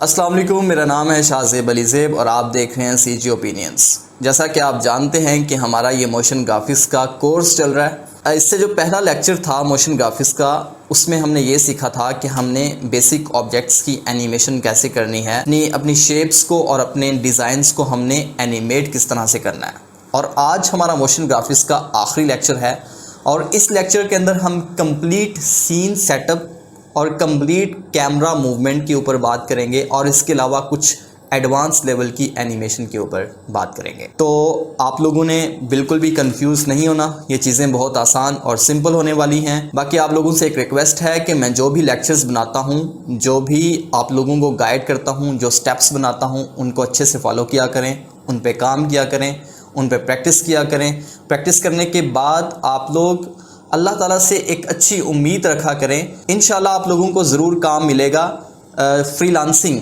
अस्सलाम वालेकुम, मेरा नाम है शाहज़ेब अली ज़ेब और आप देख रहे हैं सीजी ओपिनियंस। जैसा कि आप जानते हैं कि हमारा ये मोशन ग्राफिक्स का कोर्स चल रहा है। इससे जो पहला लेक्चर था मोशन ग्राफिक्स का, उसमें हमने ये सीखा था कि हमने बेसिक ऑब्जेक्ट्स की एनिमेशन कैसे करनी है, अपनी शेप्स को और अपने डिज़ाइंस को हमने एनिमेट किस तरह से करना है। और आज हमारा मोशन ग्राफिक्स का आखिरी लेक्चर है और इस लेक्चर के अंदर हम कंप्लीट सीन सेटअप और कंप्लीट कैमरा मूवमेंट के ऊपर बात करेंगे और इसके अलावा कुछ एडवांस लेवल की एनिमेशन के ऊपर बात करेंगे। तो आप लोगों ने बिल्कुल भी कंफ्यूज नहीं होना, ये चीज़ें बहुत आसान और सिंपल होने वाली हैं। बाकी आप लोगों से एक रिक्वेस्ट है कि मैं जो भी लेक्चर्स बनाता हूँ, जो भी आप लोगों को गाइड करता हूँ, जो स्टेप्स बनाता हूँ, उनको अच्छे से फॉलो किया करें, उन पे काम किया करें, उन पे प्रैक्टिस किया करें। प्रैक्टिस करने के बाद आप लोग अल्लाह ताला से एक अच्छी उम्मीद रखा करें, इंशाल्लाह आप लोगों को ज़रूर काम मिलेगा। फ्रीलांसिंग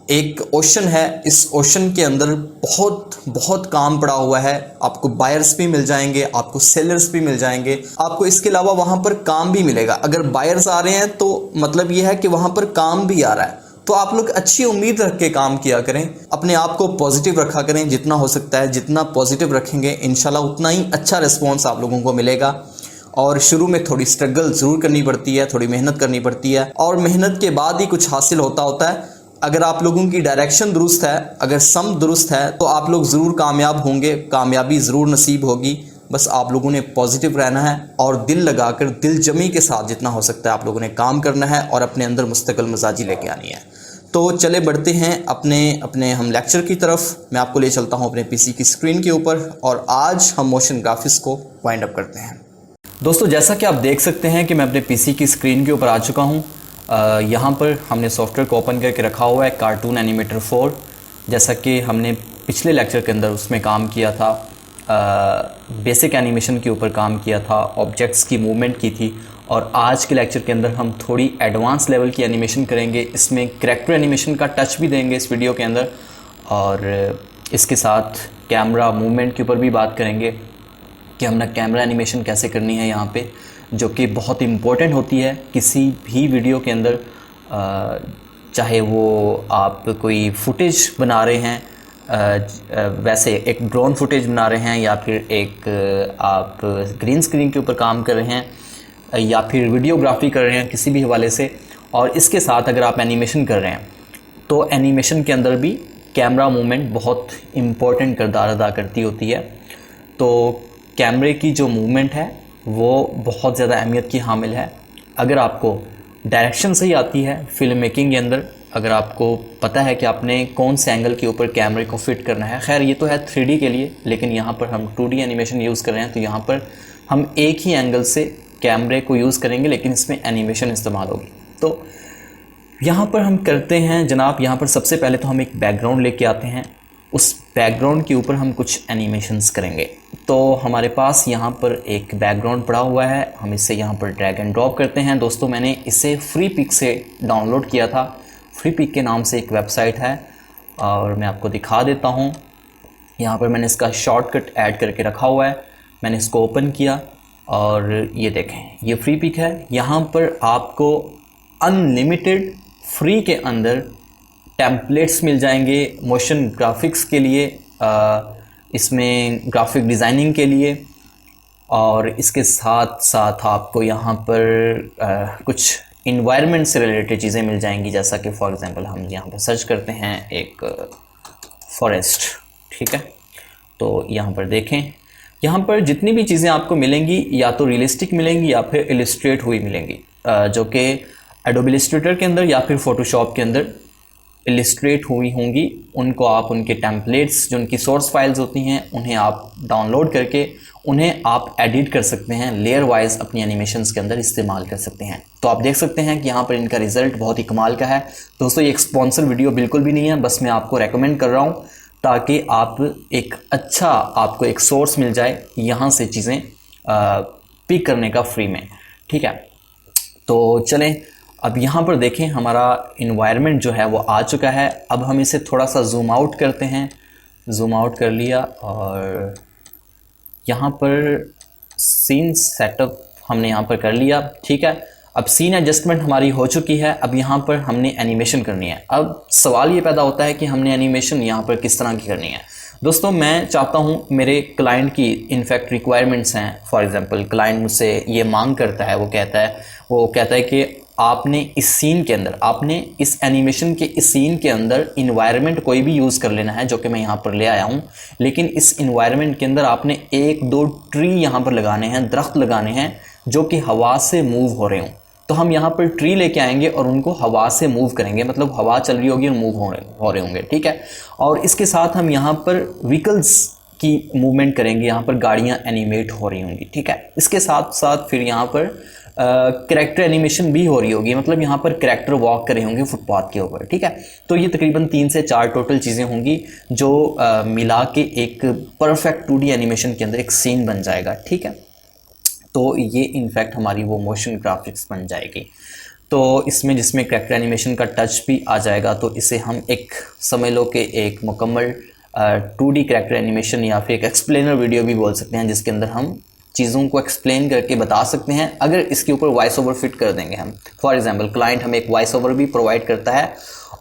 एक ओशन है, इस ओशन के अंदर बहुत बहुत काम पड़ा हुआ है। आपको बायर्स भी मिल जाएंगे, आपको सेलर्स भी मिल जाएंगे, आपको इसके अलावा वहाँ पर काम भी मिलेगा। अगर बायर्स आ रहे हैं तो मतलब ये है कि वहाँ पर काम भी आ रहा है। तो आप लोग अच्छी उम्मीद रख के काम किया करें, अपने आप को पॉजिटिव रखा करें जितना हो सकता है। जितना पॉजिटिव रखेंगे इंशाल्लाह उतना ही अच्छा रिस्पॉन्स आप लोगों को मिलेगा। और शुरू में थोड़ी स्ट्रगल ज़रूर करनी पड़ती है, थोड़ी मेहनत करनी पड़ती है और मेहनत के बाद ही कुछ हासिल होता है। अगर आप लोगों की डायरेक्शन दुरुस्त है, अगर सम दुरुस्त है, तो आप लोग ज़रूर कामयाब होंगे, कामयाबी ज़रूर नसीब होगी। बस आप लोगों ने पॉजिटिव रहना है और दिल लगाकर, दिल जमी के साथ जितना हो सकता है आप लोगों ने काम करना है और अपने अंदर मुस्तकिल मिजाजी लेके आनी है। तो चले बढ़ते हैं अपने हम लेक्चर की तरफ। मैं आपको ले चलता हूँ अपने पीसी की स्क्रीन के ऊपर और आज हम मोशन ग्राफिक्स को वाइंड अप करते हैं। दोस्तों, जैसा कि आप देख सकते हैं कि मैं अपने पीसी की स्क्रीन के ऊपर आ चुका हूँ। यहाँ पर हमने सॉफ्टवेयर को ओपन करके रखा हुआ है, कार्टून एनिमेटर 4। जैसा कि हमने पिछले लेक्चर के अंदर उसमें काम किया था, बेसिक एनिमेशन के ऊपर काम किया था, ऑब्जेक्ट्स की मूवमेंट की थी। और आज के लेक्चर के अंदर हम थोड़ी एडवांस लेवल की एनिमेशन करेंगे। इसमें करैक्टर एनिमेशन का टच भी देंगे इस वीडियो के अंदर और इसके साथ कैमरा मूवमेंट के ऊपर भी बात करेंगे कि हमने कैमरा एनिमेशन कैसे करनी है यहाँ पे, जो कि बहुत इम्पोर्टेंट होती है किसी भी वीडियो के अंदर। चाहे वो आप कोई फुटेज बना रहे हैं, वैसे एक ड्रोन फुटेज बना रहे हैं, या फिर एक आप ग्रीन स्क्रीन के ऊपर काम कर रहे हैं, या फिर वीडियोग्राफी कर रहे हैं किसी भी हवाले से। और इसके साथ अगर आप एनिमेशन कर रहे हैं तो एनिमेशन के अंदर भी कैमरा मूवमेंट बहुत इम्पोर्टेंट किरदार अदा करती होती है। तो कैमरे की जो मूवमेंट है वो बहुत ज़्यादा अहमियत की हामिल है। अगर आपको डायरेक्शन सही आती है फिल्म मेकिंग के अंदर, अगर आपको पता है कि आपने कौन से एंगल के ऊपर कैमरे को फिट करना है, खैर ये तो है 3D के लिए, लेकिन यहाँ पर हम 2D एनिमेशन यूज़ कर रहे हैं, तो यहाँ पर हम एक ही एंगल से कैमरे को यूज़ करेंगे, लेकिन इसमें एनिमेशन इस्तेमाल होगी। तो यहाँ पर हम करते हैं जनाब, यहाँ पर सबसे पहले तो हम एक बैकग्राउंड लेके आते हैं, उस बैकग्राउंड के ऊपर हम कुछ एनिमेशंस करेंगे। तो हमारे पास यहाँ पर एक बैकग्राउंड पड़ा हुआ है, हम इसे यहाँ पर ड्रैग एंड ड्रॉप करते हैं। दोस्तों, मैंने इसे फ्री पिक से डाउनलोड किया था। फ्री पिक के नाम से एक वेबसाइट है और मैं आपको दिखा देता हूँ। यहाँ पर मैंने इसका शॉर्टकट ऐड करके रखा हुआ है। मैंने इसको ओपन किया और ये देखें, ये फ्री पिक है। यहाँ पर आपको अनलिमिटेड फ्री के अंदर टेम्पलेट्स मिल जाएंगे मोशन ग्राफिक्स के लिए, इसमें ग्राफिक डिज़ाइनिंग के लिए, और इसके साथ साथ आपको यहाँ पर कुछ इन्वायरमेंट से रिलेटेड चीज़ें मिल जाएंगी। जैसा कि फॉर एग्जांपल हम यहाँ पर सर्च करते हैं एक फॉरेस्ट, ठीक है। तो यहाँ पर देखें, यहाँ पर जितनी भी चीज़ें आपको मिलेंगी या तो रियलिस्टिक मिलेंगी या फिर इलिस्ट्रेट हुई मिलेंगी, जो कि एडोबी इलस्ट्रेटर के अंदर या फिर फोटोशॉप के अंदर इलिस्ट्रेट हुई होंगी। उनको आप उनके टेम्पलेट्स, जो उनकी सोर्स फाइल्स होती हैं, उन्हें आप डाउनलोड करके उन्हें आप एडिट कर सकते हैं, लेयर वाइज अपनी एनिमेशंस के अंदर इस्तेमाल कर सकते हैं। तो आप देख सकते हैं कि यहाँ पर इनका रिज़ल्ट बहुत ही कमाल का है। दोस्तों, ये एक स्पॉन्सर वीडियो बिल्कुल भी नहीं है, बस मैं आपको रेकमेंड कर रहा हूँ ताकि आप एक अच्छा, आपको एक सोर्स मिल जाए यहाँ से चीज़ें पिक करने का फ्री में, ठीक है। तो चलें, अब यहाँ पर देखें हमारा इन्वायरमेंट जो है वो आ चुका है। अब हम इसे थोड़ा सा जूम आउट करते हैं। जूम आउट कर लिया और यहाँ पर सीन सेटअप हमने यहाँ पर कर लिया, ठीक है। अब सीन एडजस्टमेंट हमारी हो चुकी है, अब यहाँ पर हमने एनिमेशन करनी है। अब सवाल ये पैदा होता है कि हमने एनिमेशन यहाँ पर किस तरह की करनी है। दोस्तों मैं चाहता हूँ मेरे क्लाइंट की इनफैक्ट रिक्वायरमेंट्स हैं, फॉर एग्जांपल क्लाइंट मुझसे ये मांग करता है, वो कहता है कि आपने इस सीन के अंदर, आपने इस एनिमेशन के इस सीन के अंदर इन्वायरमेंट कोई भी यूज़ कर लेना है, जो कि मैं यहाँ पर ले आया हूँ, लेकिन इस इन्वायरमेंट के अंदर आपने 1-2 ट्री यहाँ पर लगाने हैं, दरख्त लगाने हैं जो कि हवा से मूव हो रहे हों। तो हम यहाँ पर ट्री लेके आएंगे और उनको हवा से मूव करेंगे, मतलब हवा चल रही होगी और मूव हो रहे होंगे, ठीक है। और इसके साथ हम यहाँ पर व्हीकल्स की मूवमेंट करेंगे, यहाँ पर गाड़ियाँ एनिमेट हो रही होंगी, ठीक है। इसके साथ साथ फिर यहाँ पर कैरेक्टर एनिमेशन भी हो रही होगी, मतलब यहाँ पर कैरेक्टर वॉक कर रहे होंगे फुटपाथ के ऊपर, ठीक है। तो ये तकरीबन 3 से 4 टोटल चीज़ें होंगी जो मिला के एक परफेक्ट 2D एनिमेशन के अंदर एक सीन बन जाएगा, ठीक है। तो ये इनफैक्ट हमारी वो मोशन ग्राफिक्स बन जाएगी। तो इसमें जिसमें कैरेक्टर एनिमेशन का टच भी आ जाएगा, तो इसे हम एक समझ लो कि एक मुकम्मल 2D कैरेक्टर एनिमेशन या फिर एक एक्सप्लेनर वीडियो भी बोल सकते हैं, जिसके अंदर हम चीज़ों को एक्सप्लेन करके बता सकते हैं। अगर इसके ऊपर वॉइस ओवर फिट कर देंगे हम, फॉर एग्जांपल क्लाइंट हमें एक वॉइस ओवर भी प्रोवाइड करता है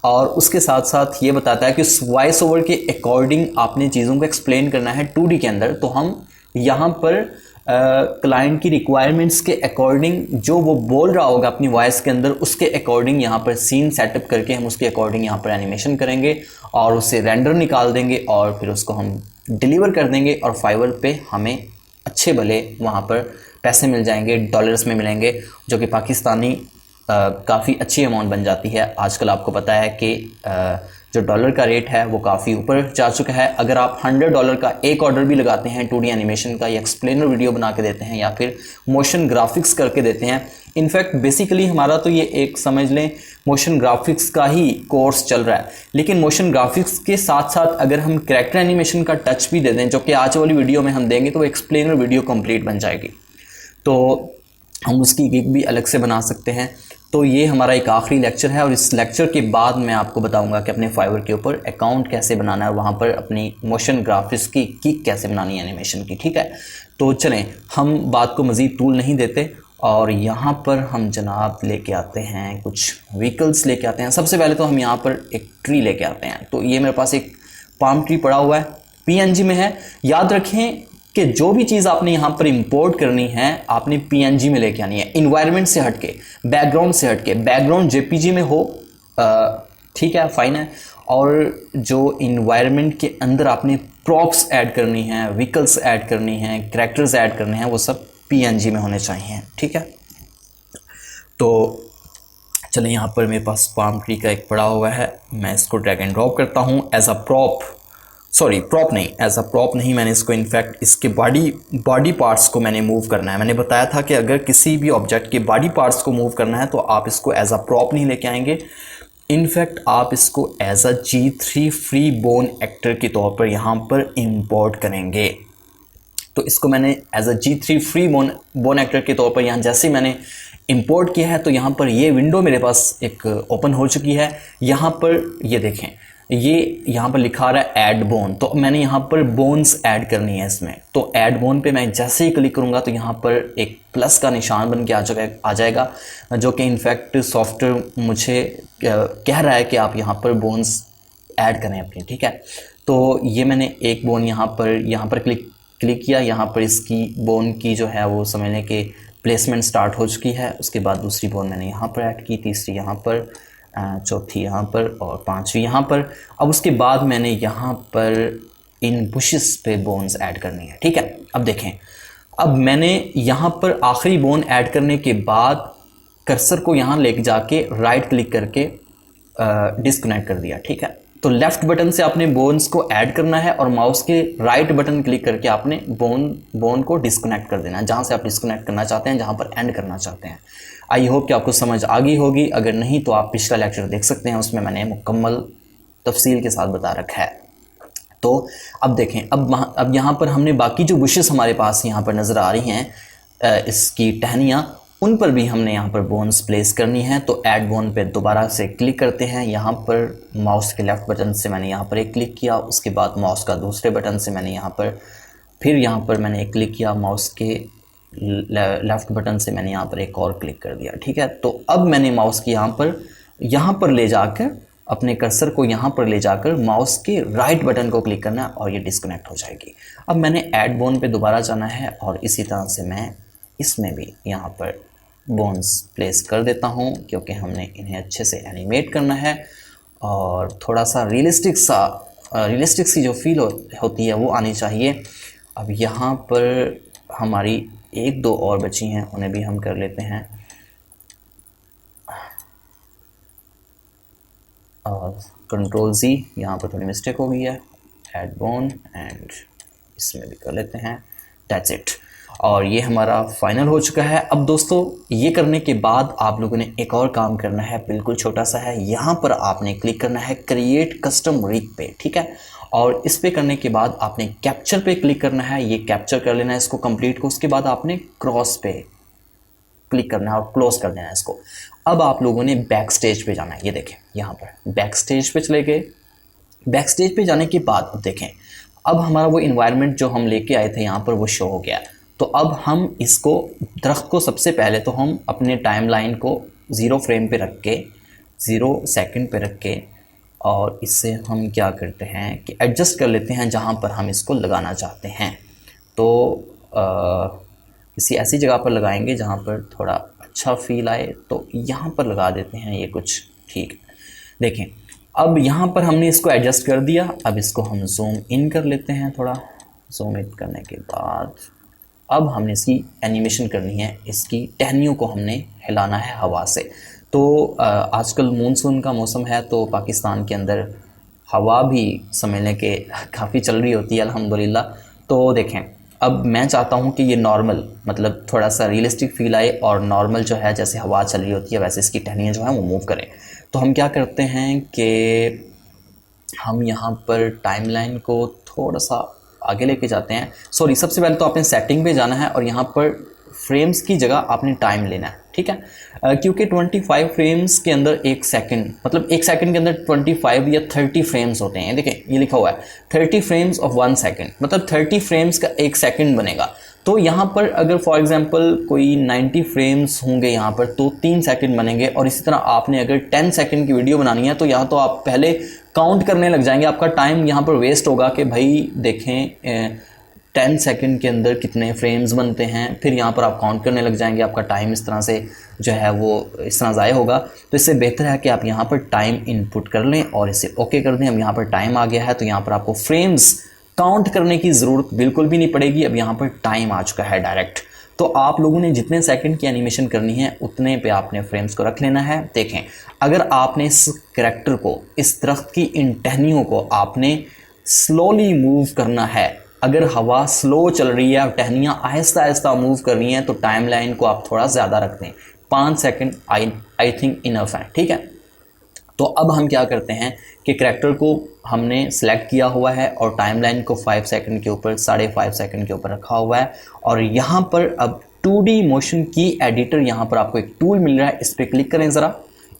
और उसके साथ साथ ये बताता है कि उस वॉइस ओवर के अकॉर्डिंग आपने चीज़ों को एक्सप्लेन करना है 2D के अंदर, तो हम यहाँ पर क्लाइंट की रिक्वायरमेंट्स के अकॉर्डिंग जो वो बोल रहा होगा अपनी वॉइस के अंदर, उसके अकॉर्डिंग यहाँ पर सीन सेटअप करके हम उसके अकॉर्डिंग यहाँ पर एनिमेशन करेंगे और उससे रेंडर निकाल देंगे और फिर उसको हम डिलीवर कर देंगे और फाइवर पे हमें अच्छे भले वहाँ पर पैसे मिल जाएंगे, डॉलर्स में मिलेंगे, जो कि पाकिस्तानी काफ़ी अच्छी अमाउंट बन जाती है। आजकल आपको पता है कि जो डॉलर का रेट है वो काफ़ी ऊपर जा चुका है। अगर आप $100 का एक ऑर्डर भी लगाते हैं 2D एनिमेशन का, या एक्सप्लेनर वीडियो बना के देते हैं या फिर मोशन ग्राफिक्स करके देते हैं, इनफैक्ट बेसिकली हमारा तो ये एक समझ लें मोशन ग्राफिक्स का ही कोर्स चल रहा है, लेकिन मोशन ग्राफिक्स के साथ साथ अगर हम कैरेक्टर एनिमेशन का टच भी दे दें, जो कि आज वाली वीडियो में हम देंगे, तो वो एक्सप्लेनर वीडियो कंप्लीट बन जाएगी। तो हम उसकी गिग भी अलग से बना सकते हैं। तो ये हमारा एक आखिरी लेक्चर है और इस लेक्चर के बाद मैं आपको बताऊंगा कि अपने फाइवर के ऊपर अकाउंट कैसे बनाना है, वहाँ पर अपनी मोशन ग्राफिक्स की गिग कैसे बनानी है एनिमेशन की, ठीक है। तो चलें हम बात को मज़ीद तूल नहीं देते और यहाँ पर हम जनाब लेके आते हैं कुछ व्हीकल्स लेके आते हैं। सबसे पहले तो हम यहाँ पर एक ट्री लेके आते हैं। तो ये मेरे पास एक पाम ट्री पड़ा हुआ है, PNG में है। याद रखें कि जो भी चीज़ आपने यहाँ पर इंपोर्ट करनी है आपने PNG में लेके आनी है, इन्वायरमेंट से हटके, बैकग्राउंड से हटके। बैकग्राउंड JPG में हो ठीक है, फाइन है। और जो इन्वायरमेंट के अंदर आपने प्रॉप्स ऐड करनी है, व्हीकल्स ऐड करनी है, कैरेक्टर्स ऐड करने हैं, वो सब PNG में होने चाहिए, ठीक है। तो चलिए यहाँ पर मेरे पास पाम ट्री का एक पड़ा हुआ है, मैं इसको ड्रैग एंड ड्रॉप करता हूँ as a prop, sorry prop नहीं, एज अ प्रॉप नहीं, मैंने इसको इनफैक्ट इसके बॉडी पार्ट्स को मैंने मूव करना है। मैंने बताया था कि अगर किसी भी ऑब्जेक्ट के बॉडी पार्ट्स को मूव करना है तो आप इसको एज अ प्रॉप नहीं लेके आएंगे, इनफैक्ट आप इसको as a G3 free bone actor के तौर पर यहाँ पर इंपोर्ट करेंगे। तो इसको मैंने as a G3 free bone actor के तौर पर यहाँ जैसे मैंने इंपोर्ट किया है, तो यहाँ पर ये विंडो मेरे पास एक ओपन हो चुकी है। यहाँ पर ये देखें, ये यहाँ पर लिखा रहा है ऐड बोन, तो मैंने यहाँ पर बोन्स ऐड करनी है इसमें। तो ऐड बोन पे मैं जैसे ही क्लिक करूँगा तो यहाँ पर एक प्लस का निशान बन के आ जाएगा, जो कि इनफैक्ट सॉफ्टवेयर मुझे कह रहा है कि आप यहाँ पर बोन्स ऐड करें अपनी, ठीक है। तो ये मैंने एक बोन यहाँ पर क्लिक किया, यहाँ पर इसकी बोन की जो है वो समझने के प्लेसमेंट स्टार्ट हो चुकी है। उसके बाद दूसरी बोन मैंने यहाँ पर ऐड की, तीसरी यहाँ पर, चौथी यहाँ पर और पांचवी यहाँ पर। अब उसके बाद मैंने यहाँ पर इन बुशेस पे बोन्स ऐड करनी है, ठीक है। अब देखें, अब मैंने यहाँ पर आखिरी बोन ऐड करने के बाद कर्सर को यहाँ लेके जाके राइट क्लिक करके डिस्कनेक्ट कर दिया, ठीक है। तो लेफ्ट बटन से आपने बोन्स को ऐड करना है और माउस के राइट बटन क्लिक करके आपने बोन को डिस्कनेक्ट कर देना है, जहाँ से आप डिस्कनेक्ट करना चाहते हैं, जहाँ पर एंड करना चाहते हैं। आई होप कि आपको समझ आ गई होगी, अगर नहीं तो आप पिछला लेक्चर देख सकते हैं, उसमें मैंने मुकम्मल तफसील के साथ बता रखा है। तो अब देखें, अब यहाँ पर हमने बाकी जो विशेस हमारे पास यहाँ पर नज़र आ रही हैं, इसकी टहनियाँ, उन पर भी हमने यहाँ पर बोन्स प्लेस करनी है। तो ऐड बोन पे दोबारा से क्लिक करते हैं। यहाँ पर माउस के लेफ़्ट बटन से मैंने यहाँ पर एक क्लिक किया, उसके बाद माउस का दूसरे बटन से मैंने यहाँ पर फिर यहाँ पर मैंने एक क्लिक किया, माउस के लेफ़्ट बटन से मैंने यहाँ पर एक और क्लिक कर दिया, ठीक है। तो अब मैंने माउस की यहाँ पर ले जाकर अपने कर्सर को यहाँ पर ले जाकर माउस के राइट बटन को क्लिक करना है और ये डिस्कनेक्ट हो जाएगी। अब मैंने ऐड बोन पे दोबारा जाना है और इसी तरह से मैं इसमें भी यहाँ पर बोन्स प्लेस कर देता हूँ, क्योंकि हमने इन्हें अच्छे से एनिमेट करना है और थोड़ा सा रियलिस्टिक सी जो फील होती है वो आनी चाहिए। अब यहाँ पर हमारी एक दो और बची हैं, उन्हें भी हम कर लेते हैं। और कंट्रोल Z, यहाँ पर थोड़ी मिस्टेक हो गई है, ऐड बोन एंड इसमें भी कर लेते हैं, दैट्स इट। और ये हमारा फाइनल हो चुका है। अब दोस्तों ये करने के बाद आप लोगों ने एक और काम करना है, बिल्कुल छोटा सा है। यहाँ पर आपने क्लिक करना है क्रिएट कस्टम रिग पे, ठीक है। और इस पे करने के बाद आपने कैप्चर पे क्लिक करना है, ये कैप्चर कर लेना है इसको कंप्लीट को। उसके बाद आपने क्रॉस पे क्लिक करना है और क्लोज कर देना है इसको। अब आप लोगों ने बैक स्टेज पे जाना है, ये देखें यहाँ पर बैक स्टेज पे चले गए। बैक स्टेज पे जाने के बाद अब देखें, अब हमारा वो इन्वायरमेंट जो हम लेके आए थे यहाँ पर वो शो हो गया। तो अब हम इसको दरख्त को सबसे पहले तो हम अपने टाइमलाइन को 0 फ्रेम पे रख के 0 सेकंड पे रख के और इससे हम क्या करते हैं कि एडजस्ट कर लेते हैं जहाँ पर हम इसको लगाना चाहते हैं। तो किसी ऐसी जगह पर लगाएंगे जहाँ पर थोड़ा अच्छा फील आए, तो यहाँ पर लगा देते हैं ये कुछ, ठीक है। देखें अब यहाँ पर हमने इसको एडजस्ट कर दिया। अब इसको हम जूम इन कर लेते हैं, थोड़ा जूम इन करने के बाद अब हमने इसकी एनिमेशन करनी है, इसकी टहनियों को हमने हिलाना है हवा से। तो आजकल मानसून का मौसम है, तो पाकिस्तान के अंदर हवा भी समझने के काफ़ी चल रही होती है अल्हम्दुलिल्लाह। तो देखें अब मैं चाहता हूँ कि ये नॉर्मल मतलब थोड़ा सा रियलिस्टिक फील आए और नॉर्मल जो है जैसे हवा चल रही होती है वैसे इसकी टहनियाँ जो हैं वो मूव करें। तो हम क्या करते हैं कि हम यहाँ पर टाइमलाइन को थोड़ा सा आगे लेके जाते हैं। सॉरी, सबसे पहले तो आपने सेटिंग पे जाना है और यहाँ पर फ्रेम्स की जगह आपने टाइम लेना है, ठीक है। क्योंकि 25 फ्रेम्स के अंदर एक सेकंड, मतलब एक सेकंड के अंदर 25 या 30 फ्रेम्स होते हैं। देखें ये लिखा हुआ है 30 फ्रेम्स ऑफ 1 सेकंड, मतलब 30 फ्रेम्स का एक सेकंड बनेगा। तो यहाँ पर अगर फॉर एग्जांपल कोई 90 फ्रेम्स होंगे यहाँ पर तो 3 सेकंड बनेंगे। और इसी तरह आपने अगर 10 सेकंड की वीडियो बनानी है तो यहाँ तो आप पहले काउंट करने लग जाएंगे, आपका टाइम यहाँ पर वेस्ट होगा कि भाई देखें 10 सेकंड के अंदर कितने फ्रेम्स बनते हैं, फिर यहाँ पर आप काउंट करने लग जाएंगे, आपका टाइम इस तरह से जो है वो इस तरह ज़ाया होगा। तो इससे बेहतर है कि आप यहाँ पर टाइम इनपुट कर लें और इसे ओके कर दें। अब यहाँ पर टाइम आ गया है तो यहाँ पर आपको फ्रेम्स काउंट करने की ज़रूरत बिल्कुल भी नहीं पड़ेगी। अब यहाँ पर टाइम आ चुका है डायरेक्ट। तो आप लोगों ने जितने सेकंड की एनिमेशन करनी है उतने पे आपने फ्रेम्स को रख लेना है। देखें अगर आपने इस कैरेक्टर को, इस दरख्त की इन टहनियों को आपने स्लोली मूव करना है, अगर हवा स्लो चल रही है और टहनियाँ आहिस्ता आहिस्ता मूव कर रही हैं तो टाइमलाइन को आप थोड़ा ज़्यादा रख दें, 5 सेकंड आई थिंक इनफ है, ठीक है। तो अब हम क्या करते हैं कि करैक्टर को हमने सेलेक्ट किया हुआ है और टाइमलाइन को 5 सेकंड के ऊपर 5.5 सेकंड के ऊपर रखा हुआ है। और यहाँ पर अब 2D मोशन की एडिटर, यहाँ पर आपको एक टूल मिल रहा है, इस पर क्लिक करें ज़रा।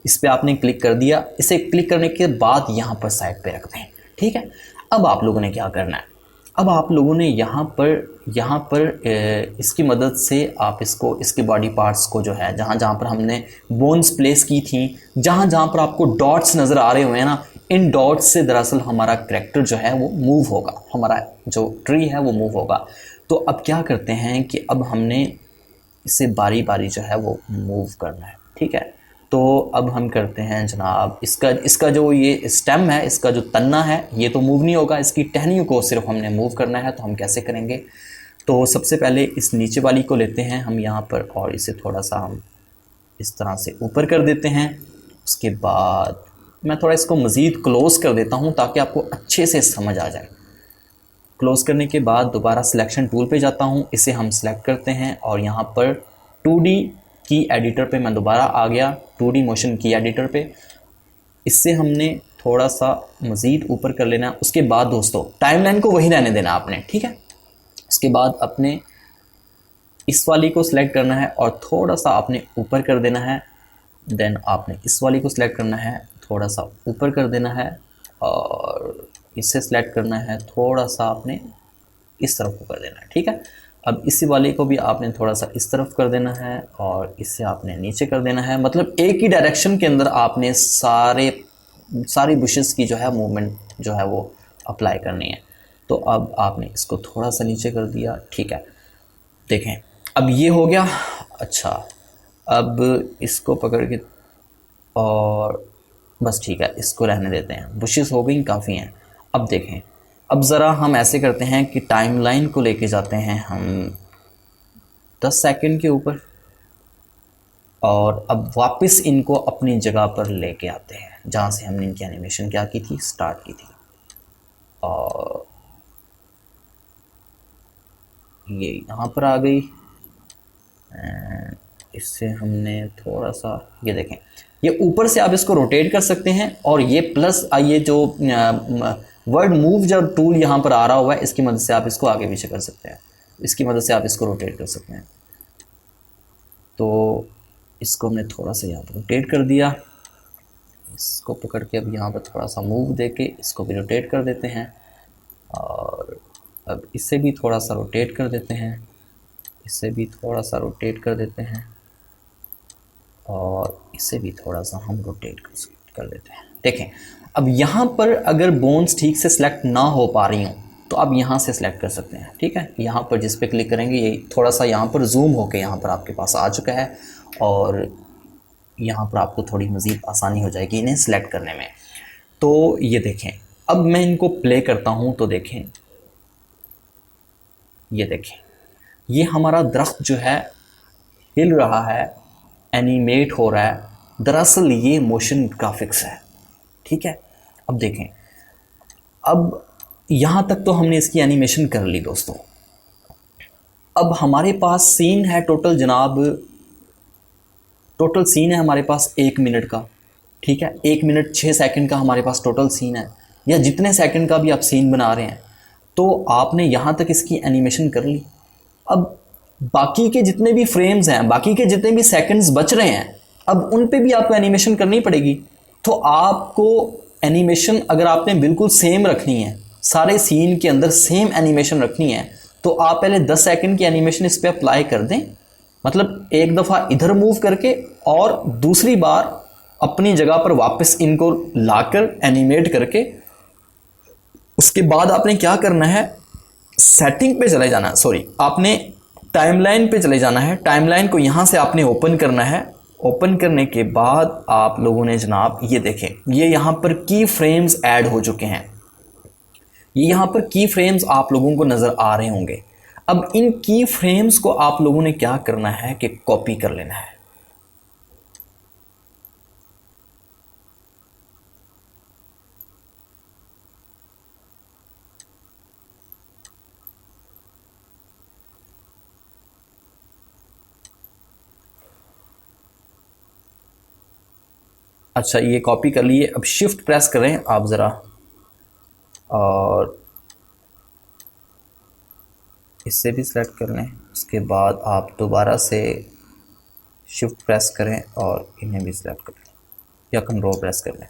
इस पर आपने क्लिक कर दिया, इसे क्लिक करने के बाद यहाँ पर साइड पे रख दें, ठीक है। अब आप लोगों ने क्या करना है, अब आप लोगों ने यहाँ पर इसकी मदद से आप इसको, इसके बॉडी पार्ट्स को जो है जहाँ जहाँ पर हमने बोन्स प्लेस की थी, जहाँ जहाँ पर आपको डॉट्स नज़र आ रहे हुए हैं ना, इन डॉट्स से दरअसल हमारा करैक्टर जो है वो मूव होगा, हमारा जो ट्री है वो मूव होगा। तो अब क्या करते हैं कि अब हमने इसे बारी बारी जो है वो मूव करना है, ठीक है। तो अब हम करते हैं जनाब, इसका जो ये स्टेम है, इसका जो तन्ना है ये तो मूव नहीं होगा, इसकी टहनियों को सिर्फ हमने मूव करना है। तो हम कैसे करेंगे, तो सबसे पहले इस नीचे वाली को लेते हैं हम यहाँ पर और इसे थोड़ा सा हम इस तरह से ऊपर कर देते हैं। उसके बाद मैं थोड़ा इसको मज़ीद क्लोज़ कर देता हूँ ताकि आपको अच्छे से समझ आ जाए। क्लोज़ करने के बाद दोबारा सिलेक्शन टूल पे जाता हूँ, इसे हम सिलेक्ट करते हैं और यहाँ पर 2D की एडिटर पे मैं दोबारा आ गया, 2D मोशन की एडिटर पे। इससे हमने थोड़ा सा मज़ीद ऊपर कर लेना। उसके बाद दोस्तों टाइमलाइन को वही रहने देना आपने, ठीक है। उसके बाद अपने इस वाली को सिलेक्ट करना है और थोड़ा सा आपने ऊपर कर देना है। देन आपने इस वाली को सिलेक्ट करना है, थोड़ा सा ऊपर कर देना है और इसे सिलेक्ट करना है, थोड़ा सा आपने इस तरफ को कर देना है, ठीक है। अब इसी वाले को भी आपने थोड़ा सा इस तरफ कर देना है और इससे आपने नीचे कर देना है, मतलब एक ही डायरेक्शन के अंदर आपने सारी बुशेस की जो है मूवमेंट जो है वो अप्लाई करनी है। तो अब आपने इसको थोड़ा सा नीचे कर दिया, ठीक है। देखें अब ये हो गया। अच्छा अब इसको पकड़ के और बस ठीक है, इसको रहने देते हैं, बुशेस हो गई काफ़ी हैं। अब देखें, अब ज़रा हम ऐसे करते हैं कि टाइमलाइन को लेके जाते हैं हम 10 सेकंड के ऊपर और अब वापस इनको अपनी जगह पर लेके आते हैं जहाँ से हमने इनकी एनिमेशन क्या की थी, स्टार्ट की थी। और ये यहाँ पर आ गई। इससे हमने थोड़ा सा, ये देखें, ये ऊपर से आप इसको रोटेट कर सकते हैं और ये प्लस ये जो वर्ड मूव जो टूल यहाँ पर आ रहा हुआ है इसकी मदद से आप इसको आगे पीछे कर सकते हैं, इसकी मदद से आप इसको रोटेट कर सकते हैं। तो इसको हमने थोड़ा सा यहाँ पर रोटेट कर दिया, इसको पकड़ के अब यहाँ पर थोड़ा सा मूव दे के इसको भी रोटेट कर देते हैं और अब इससे भी थोड़ा सा रोटेट कर देते हैं, इससे भी थोड़ा सा रोटेट कर देते हैं और इससे भी थोड़ा सा हम रोटेट कर देते हैं। देखें अब यहाँ पर अगर बोन्स ठीक से सिलेक्ट ना हो पा रही हूँ तो आप यहाँ से सिलेक्ट कर सकते हैं, ठीक है। यहाँ पर जिस पे क्लिक करेंगे ये थोड़ा सा यहाँ पर जूम होके यहाँ पर आपके पास आ चुका है और यहाँ पर आपको थोड़ी मज़ीद आसानी हो जाएगी इन्हें सिलेक्ट करने में। तो ये देखें, अब मैं इनको प्ले करता हूँ तो देखें, ये देखें, ये हमारा दरख्त जो है हिल रहा है, एनिमेट हो रहा है। दरअसल ये मोशन ग्राफिक्स है, ठीक है। अब देखें, अब यहाँ तक तो हमने इसकी एनिमेशन कर ली दोस्तों। अब हमारे पास सीन है टोटल जनाब, टोटल सीन है हमारे पास 1 मिनट का, ठीक है। 1 मिनट 6 सेकंड का हमारे पास टोटल सीन है, या जितने सेकंड का भी आप सीन बना रहे हैं। तो आपने यहाँ तक इसकी एनिमेशन कर ली। अब बाकी के जितने भी फ्रेम्स हैं, बाकी के जितने भी सेकंड्स बच रहे हैं, अब उन पे भी आपको एनिमेशन करनी पड़ेगी। तो आपको एनिमेशन अगर आपने बिल्कुल सेम रखनी है, सारे सीन के अंदर सेम एनिमेशन रखनी है, तो आप पहले 10 सेकंड की एनिमेशन इस पर अप्लाई कर दें, मतलब एक दफ़ा इधर मूव करके और दूसरी बार अपनी जगह पर वापस इनको लाकर एनिमेट करके, उसके बाद आपने क्या करना है, सेटिंग पे चले जाना है, सॉरी आपने टाइमलाइन पे चले जाना है। टाइमलाइन को यहाँ से आपने ओपन करना है। ओपन करने के बाद आप लोगों ने जनाब ये देखें, ये यहाँ पर की फ्रेम्स ऐड हो चुके हैं। ये यहाँ पर की फ्रेम्स आप लोगों को नज़र आ रहे होंगे। अब इन की फ्रेम्स को आप लोगों ने क्या करना है कि कॉपी कर लेना है। अच्छा ये कॉपी कर लिए। अब शिफ्ट प्रेस करें आप ज़रा और इससे भी सिलेक्ट कर लें। उसके बाद आप दोबारा से शिफ्ट प्रेस करें और इन्हें भी सिलेक्ट कर लें या कंट्रोल प्रेस कर लें।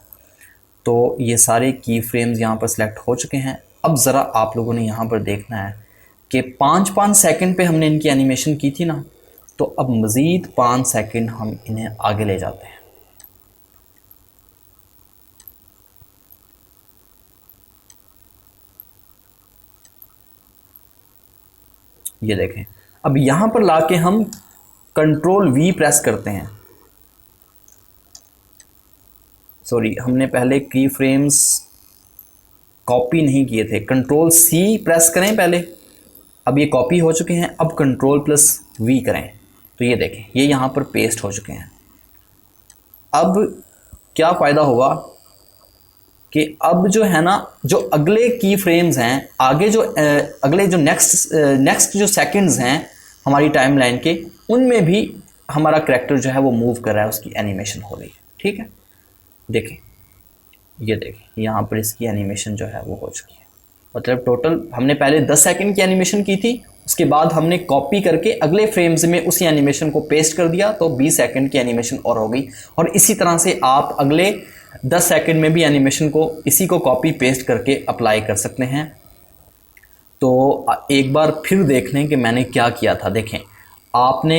तो ये सारे की फ्रेम्स यहाँ पर सिलेक्ट हो चुके हैं। अब ज़रा आप लोगों ने यहाँ पर देखना है कि 5-5 सेकंड पे हमने इनकी एनिमेशन की थी ना, तो अब मज़ीद 5 सेकंड हम इन्हें आगे ले जाते हैं। ये देखें, अब यहाँ पर लाके हम कंट्रोल वी प्रेस करते हैं। सॉरी, हमने पहले की फ्रेम्स कॉपी नहीं किए थे। कंट्रोल सी प्रेस करें पहले, अब ये कॉपी हो चुके हैं। अब कंट्रोल प्लस वी करें तो ये देखें, ये यहाँ पर पेस्ट हो चुके हैं। अब क्या फ़ायदा होगा कि अब जो है ना, जो अगले की फ्रेम्स हैं, आगे जो अगले जो नेक्स्ट जो सेकंड्स हैं हमारी टाइमलाइन के, उनमें भी हमारा करैक्टर जो है वो मूव कर रहा है, उसकी एनिमेशन हो रही है। ठीक है, देखें, ये देखें, यहाँ पर इसकी एनिमेशन जो है वो हो चुकी है। मतलब टोटल हमने पहले 10 सेकंड की एनिमेशन की थी, उसके बाद हमने कॉपी करके अगले फ्रेम्स में उसी एनिमेशन को पेस्ट कर दिया, तो 20 सेकंड की एनिमेशन और हो गई। और इसी तरह से आप अगले 10 सेकंड में भी एनिमेशन को इसी को कॉपी पेस्ट करके अप्लाई कर सकते हैं। तो एक बार फिर देख लें कि मैंने क्या किया था। देखें, आपने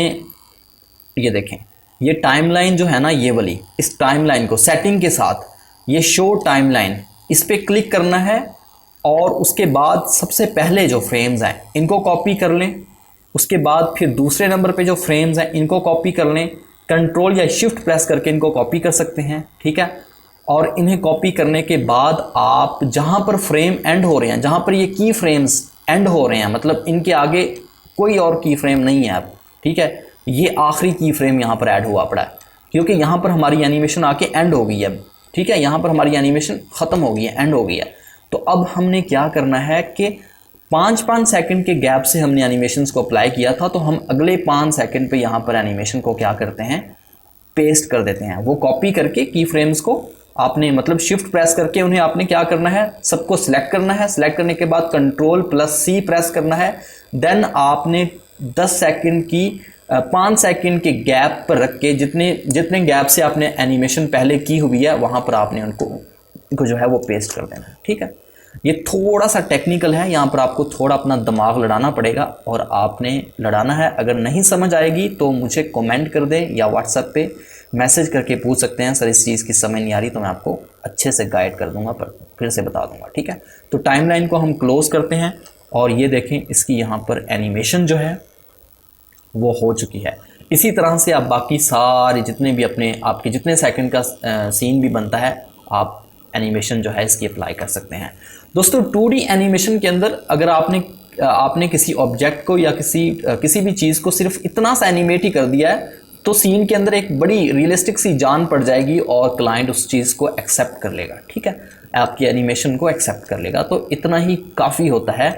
ये देखें, ये टाइमलाइन जो है ना, ये वाली, इस टाइमलाइन को सेटिंग के साथ ये शो टाइमलाइन, इस पर क्लिक करना है और उसके बाद सबसे पहले जो फ्रेम्स हैं इनको कॉपी कर लें। उसके बाद फिर दूसरे नंबर पे जो फ्रेम्स हैं इनको कॉपी कर लें। कंट्रोल या शिफ्ट प्रेस करके इनको कॉपी कर सकते हैं, ठीक है। और इन्हें कॉपी करने के बाद आप जहाँ पर फ्रेम एंड हो रहे हैं, जहाँ पर ये की फ्रेम्स एंड हो रहे हैं, मतलब इनके आगे कोई और की फ्रेम नहीं है अब, ठीक है, ये आखिरी की फ्रेम यहाँ पर ऐड हुआ पड़ा है, क्योंकि यहाँ पर हमारी एनिमेशन आके एंड हो गई है अब, ठीक है, यहाँ पर हमारी एनिमेशन ख़त्म हो गई है, एंड हो गई है। तो अब हमने क्या करना है कि 5-5 सेकंड के गैप से हमने एनिमेशंस को अप्लाई किया था, तो हम अगले 5 सेकंड पे यहाँ पर एनिमेशन को क्या करते हैं, पेस्ट कर देते हैं। वो कॉपी करके की फ्रेम्स को आपने मतलब शिफ्ट प्रेस करके उन्हें आपने क्या करना है, सबको सिलेक्ट करना है। सिलेक्ट करने के बाद कंट्रोल+C प्रेस करना है। देन आपने 10 सेकंड की 5 सेकंड के गैप पर रख के जितने गैप से आपने एनिमेशन पहले की हुई है वहाँ पर आपने उनको जो है वो पेस्ट कर देना है, ठीक है। ये थोड़ा सा टेक्निकल है, यहाँ पर आपको थोड़ा अपना दिमाग लड़ाना पड़ेगा और आपने लड़ाना है। अगर नहीं समझ आएगी तो मुझे कमेंट कर दें या व्हाट्सएप पे मैसेज करके पूछ सकते हैं, सर इस चीज़ की समझ नहीं आ रही, तो मैं आपको अच्छे से गाइड कर दूंगा, पर फिर से बता दूंगा, ठीक है। तो टाइमलाइन को हम क्लोज़ करते हैं और ये देखें, इसकी यहाँ पर एनिमेशन जो है वो हो चुकी है। इसी तरह से आप बाकी सारे जितने भी आपके जितने सेकंड का सीन भी बनता है, आप एनिमेशन जो है इसकी अप्लाई कर सकते हैं। दोस्तों 2D एनिमेशन के अंदर अगर आपने किसी ऑब्जेक्ट को या किसी भी चीज़ को सिर्फ इतना सा एनिमेट ही कर दिया है, तो सीन के अंदर एक बड़ी रियलिस्टिक सी जान पड़ जाएगी और क्लाइंट उस चीज़ को एक्सेप्ट कर लेगा, ठीक है, आपकी एनिमेशन को एक्सेप्ट कर लेगा। तो इतना ही काफ़ी होता है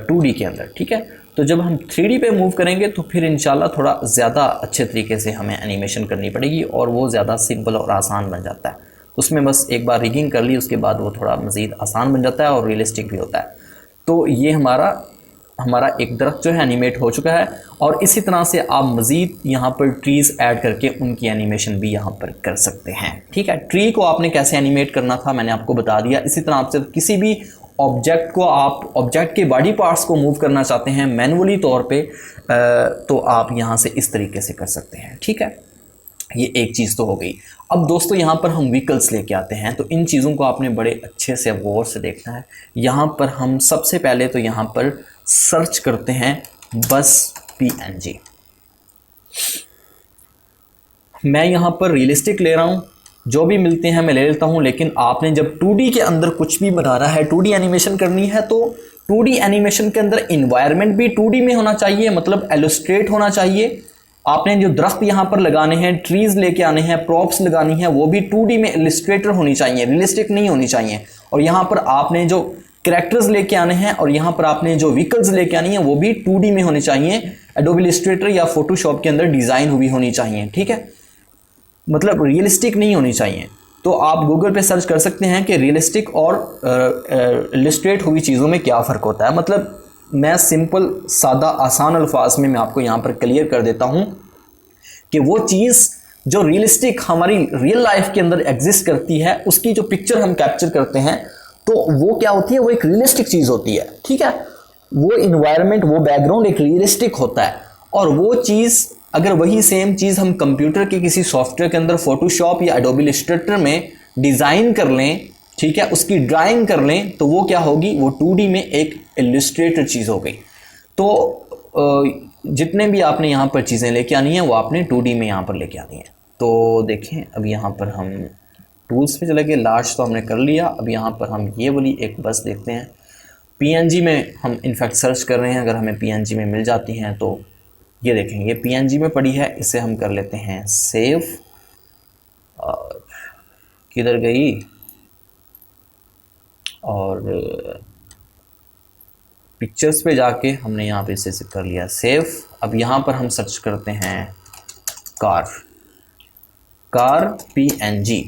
2D के अंदर, ठीक है। तो जब हम 3D पे मूव करेंगे तो फिर इंशाल्लाह थोड़ा ज़्यादा अच्छे तरीके से हमें एनिमेशन करनी पड़ेगी और वो ज़्यादा सिंपल और आसान बन जाता है। उसमें बस एक बार रिगिंग कर ली, उसके बाद वो थोड़ा मज़ीद आसान बन जाता है और रियलिस्टिक भी होता है। तो ये हमारा एक दरख्त जो है एनिमेट हो चुका है और इसी तरह से आप मज़ीद यहाँ पर ट्रीज़ ऐड करके उनकी एनिमेशन भी यहाँ पर कर सकते हैं, ठीक है। ट्री को आपने कैसे एनिमेट करना था मैंने आपको बता दिया। इसी तरह आपसे किसी भी ऑब्जेक्ट को आप ऑब्जेक्ट के बॉडी पार्ट्स को मूव करना चाहते हैं मैनुअली तौर पे, तो आप यहाँ से इस तरीके से कर सकते हैं, ठीक है। ये एक चीज़ तो हो गई। अब दोस्तों यहाँ पर हम व्हीकल्स लेके आते हैं, तो इन चीज़ों को आपने बड़े अच्छे से गौर से देखना है। यहाँ पर हम सबसे पहले तो यहाँ पर सर्च करते हैं बस PNG। मैं यहाँ पर रियलिस्टिक ले रहा हूँ, जो भी मिलते हैं मैं ले लेता हूँ, लेकिन आपने जब 2D के अंदर कुछ भी बनाना है, 2D एनिमेशन करनी है, तो 2D एनिमेशन के अंदर इन्वायरमेंट भी 2D में होना चाहिए, मतलब इलस्ट्रेट होना चाहिए। आपने जो दरख्त यहाँ पर लगाने हैं, ट्रीज़ लेके आने हैं, प्रॉप्स लगानी है, वो भी 2D में इलस्ट्रेटर होनी चाहिए, रियलिस्टिक नहीं होनी चाहिए। और यहाँ पर आपने जो कैरेक्टर्स लेके आने हैं और यहाँ पर आपने जो व्हीकल्स लेके आनी है वो भी 2D में होने चाहिए, एडोबी इलस्ट्रेटर या फोटोशॉप के अंदर डिज़ाइन हुई होनी चाहिए, ठीक है, मतलब रियलिस्टिक नहीं होनी चाहिए। तो आप गूगल पे सर्च कर सकते हैं कि रियलिस्टिक और इलस्ट्रेट हुई चीज़ों में क्या फ़र्क होता है। मतलब मैं सिंपल सादा आसान अल्फाज में मैं आपको यहाँ पर क्लियर कर देता हूँ कि वो चीज़ जो रियलिस्टिक हमारी रियल लाइफ के अंदर एग्जिस्ट करती है, उसकी जो पिक्चर हम कैप्चर करते हैं, तो वो क्या होती है, वो एक रियलिस्टिक चीज़ होती है, ठीक है। वो इन्वायरमेंट, वो बैकग्राउंड एक रियलिस्टिक होता है। और वो चीज़ अगर वही सेम चीज़ हम कंप्यूटर के किसी सॉफ्टवेयर के अंदर फोटोशॉप या एडोबी इलस्ट्रेटर में डिज़ाइन कर लें, ठीक है, उसकी ड्राइंग कर लें, तो वो क्या होगी, वो 2D में एक इलस्ट्रेटेड चीज़ हो गई। तो जितने भी आपने यहाँ पर चीज़ें लेके आनी है वो आपने 2D में यहाँ पर लेके आनी है। तो देखें, अब यहाँ पर हम टूल्स पे चले गए, लार्ज तो हमने कर लिया। अब यहाँ पर हम ये वाली एक बस देखते हैं, PNG में हम इनफैक्ट सर्च कर रहे हैं, अगर हमें PNG में मिल जाती हैं तो ये देखें, ये PNG में पड़ी है, इसे हम कर लेते हैं सेव। और किधर गई, और पिक्चर्स पे जाके हमने यहाँ पे इसे कर लिया सेव। अब यहाँ पर हम सर्च करते हैं कार PNG,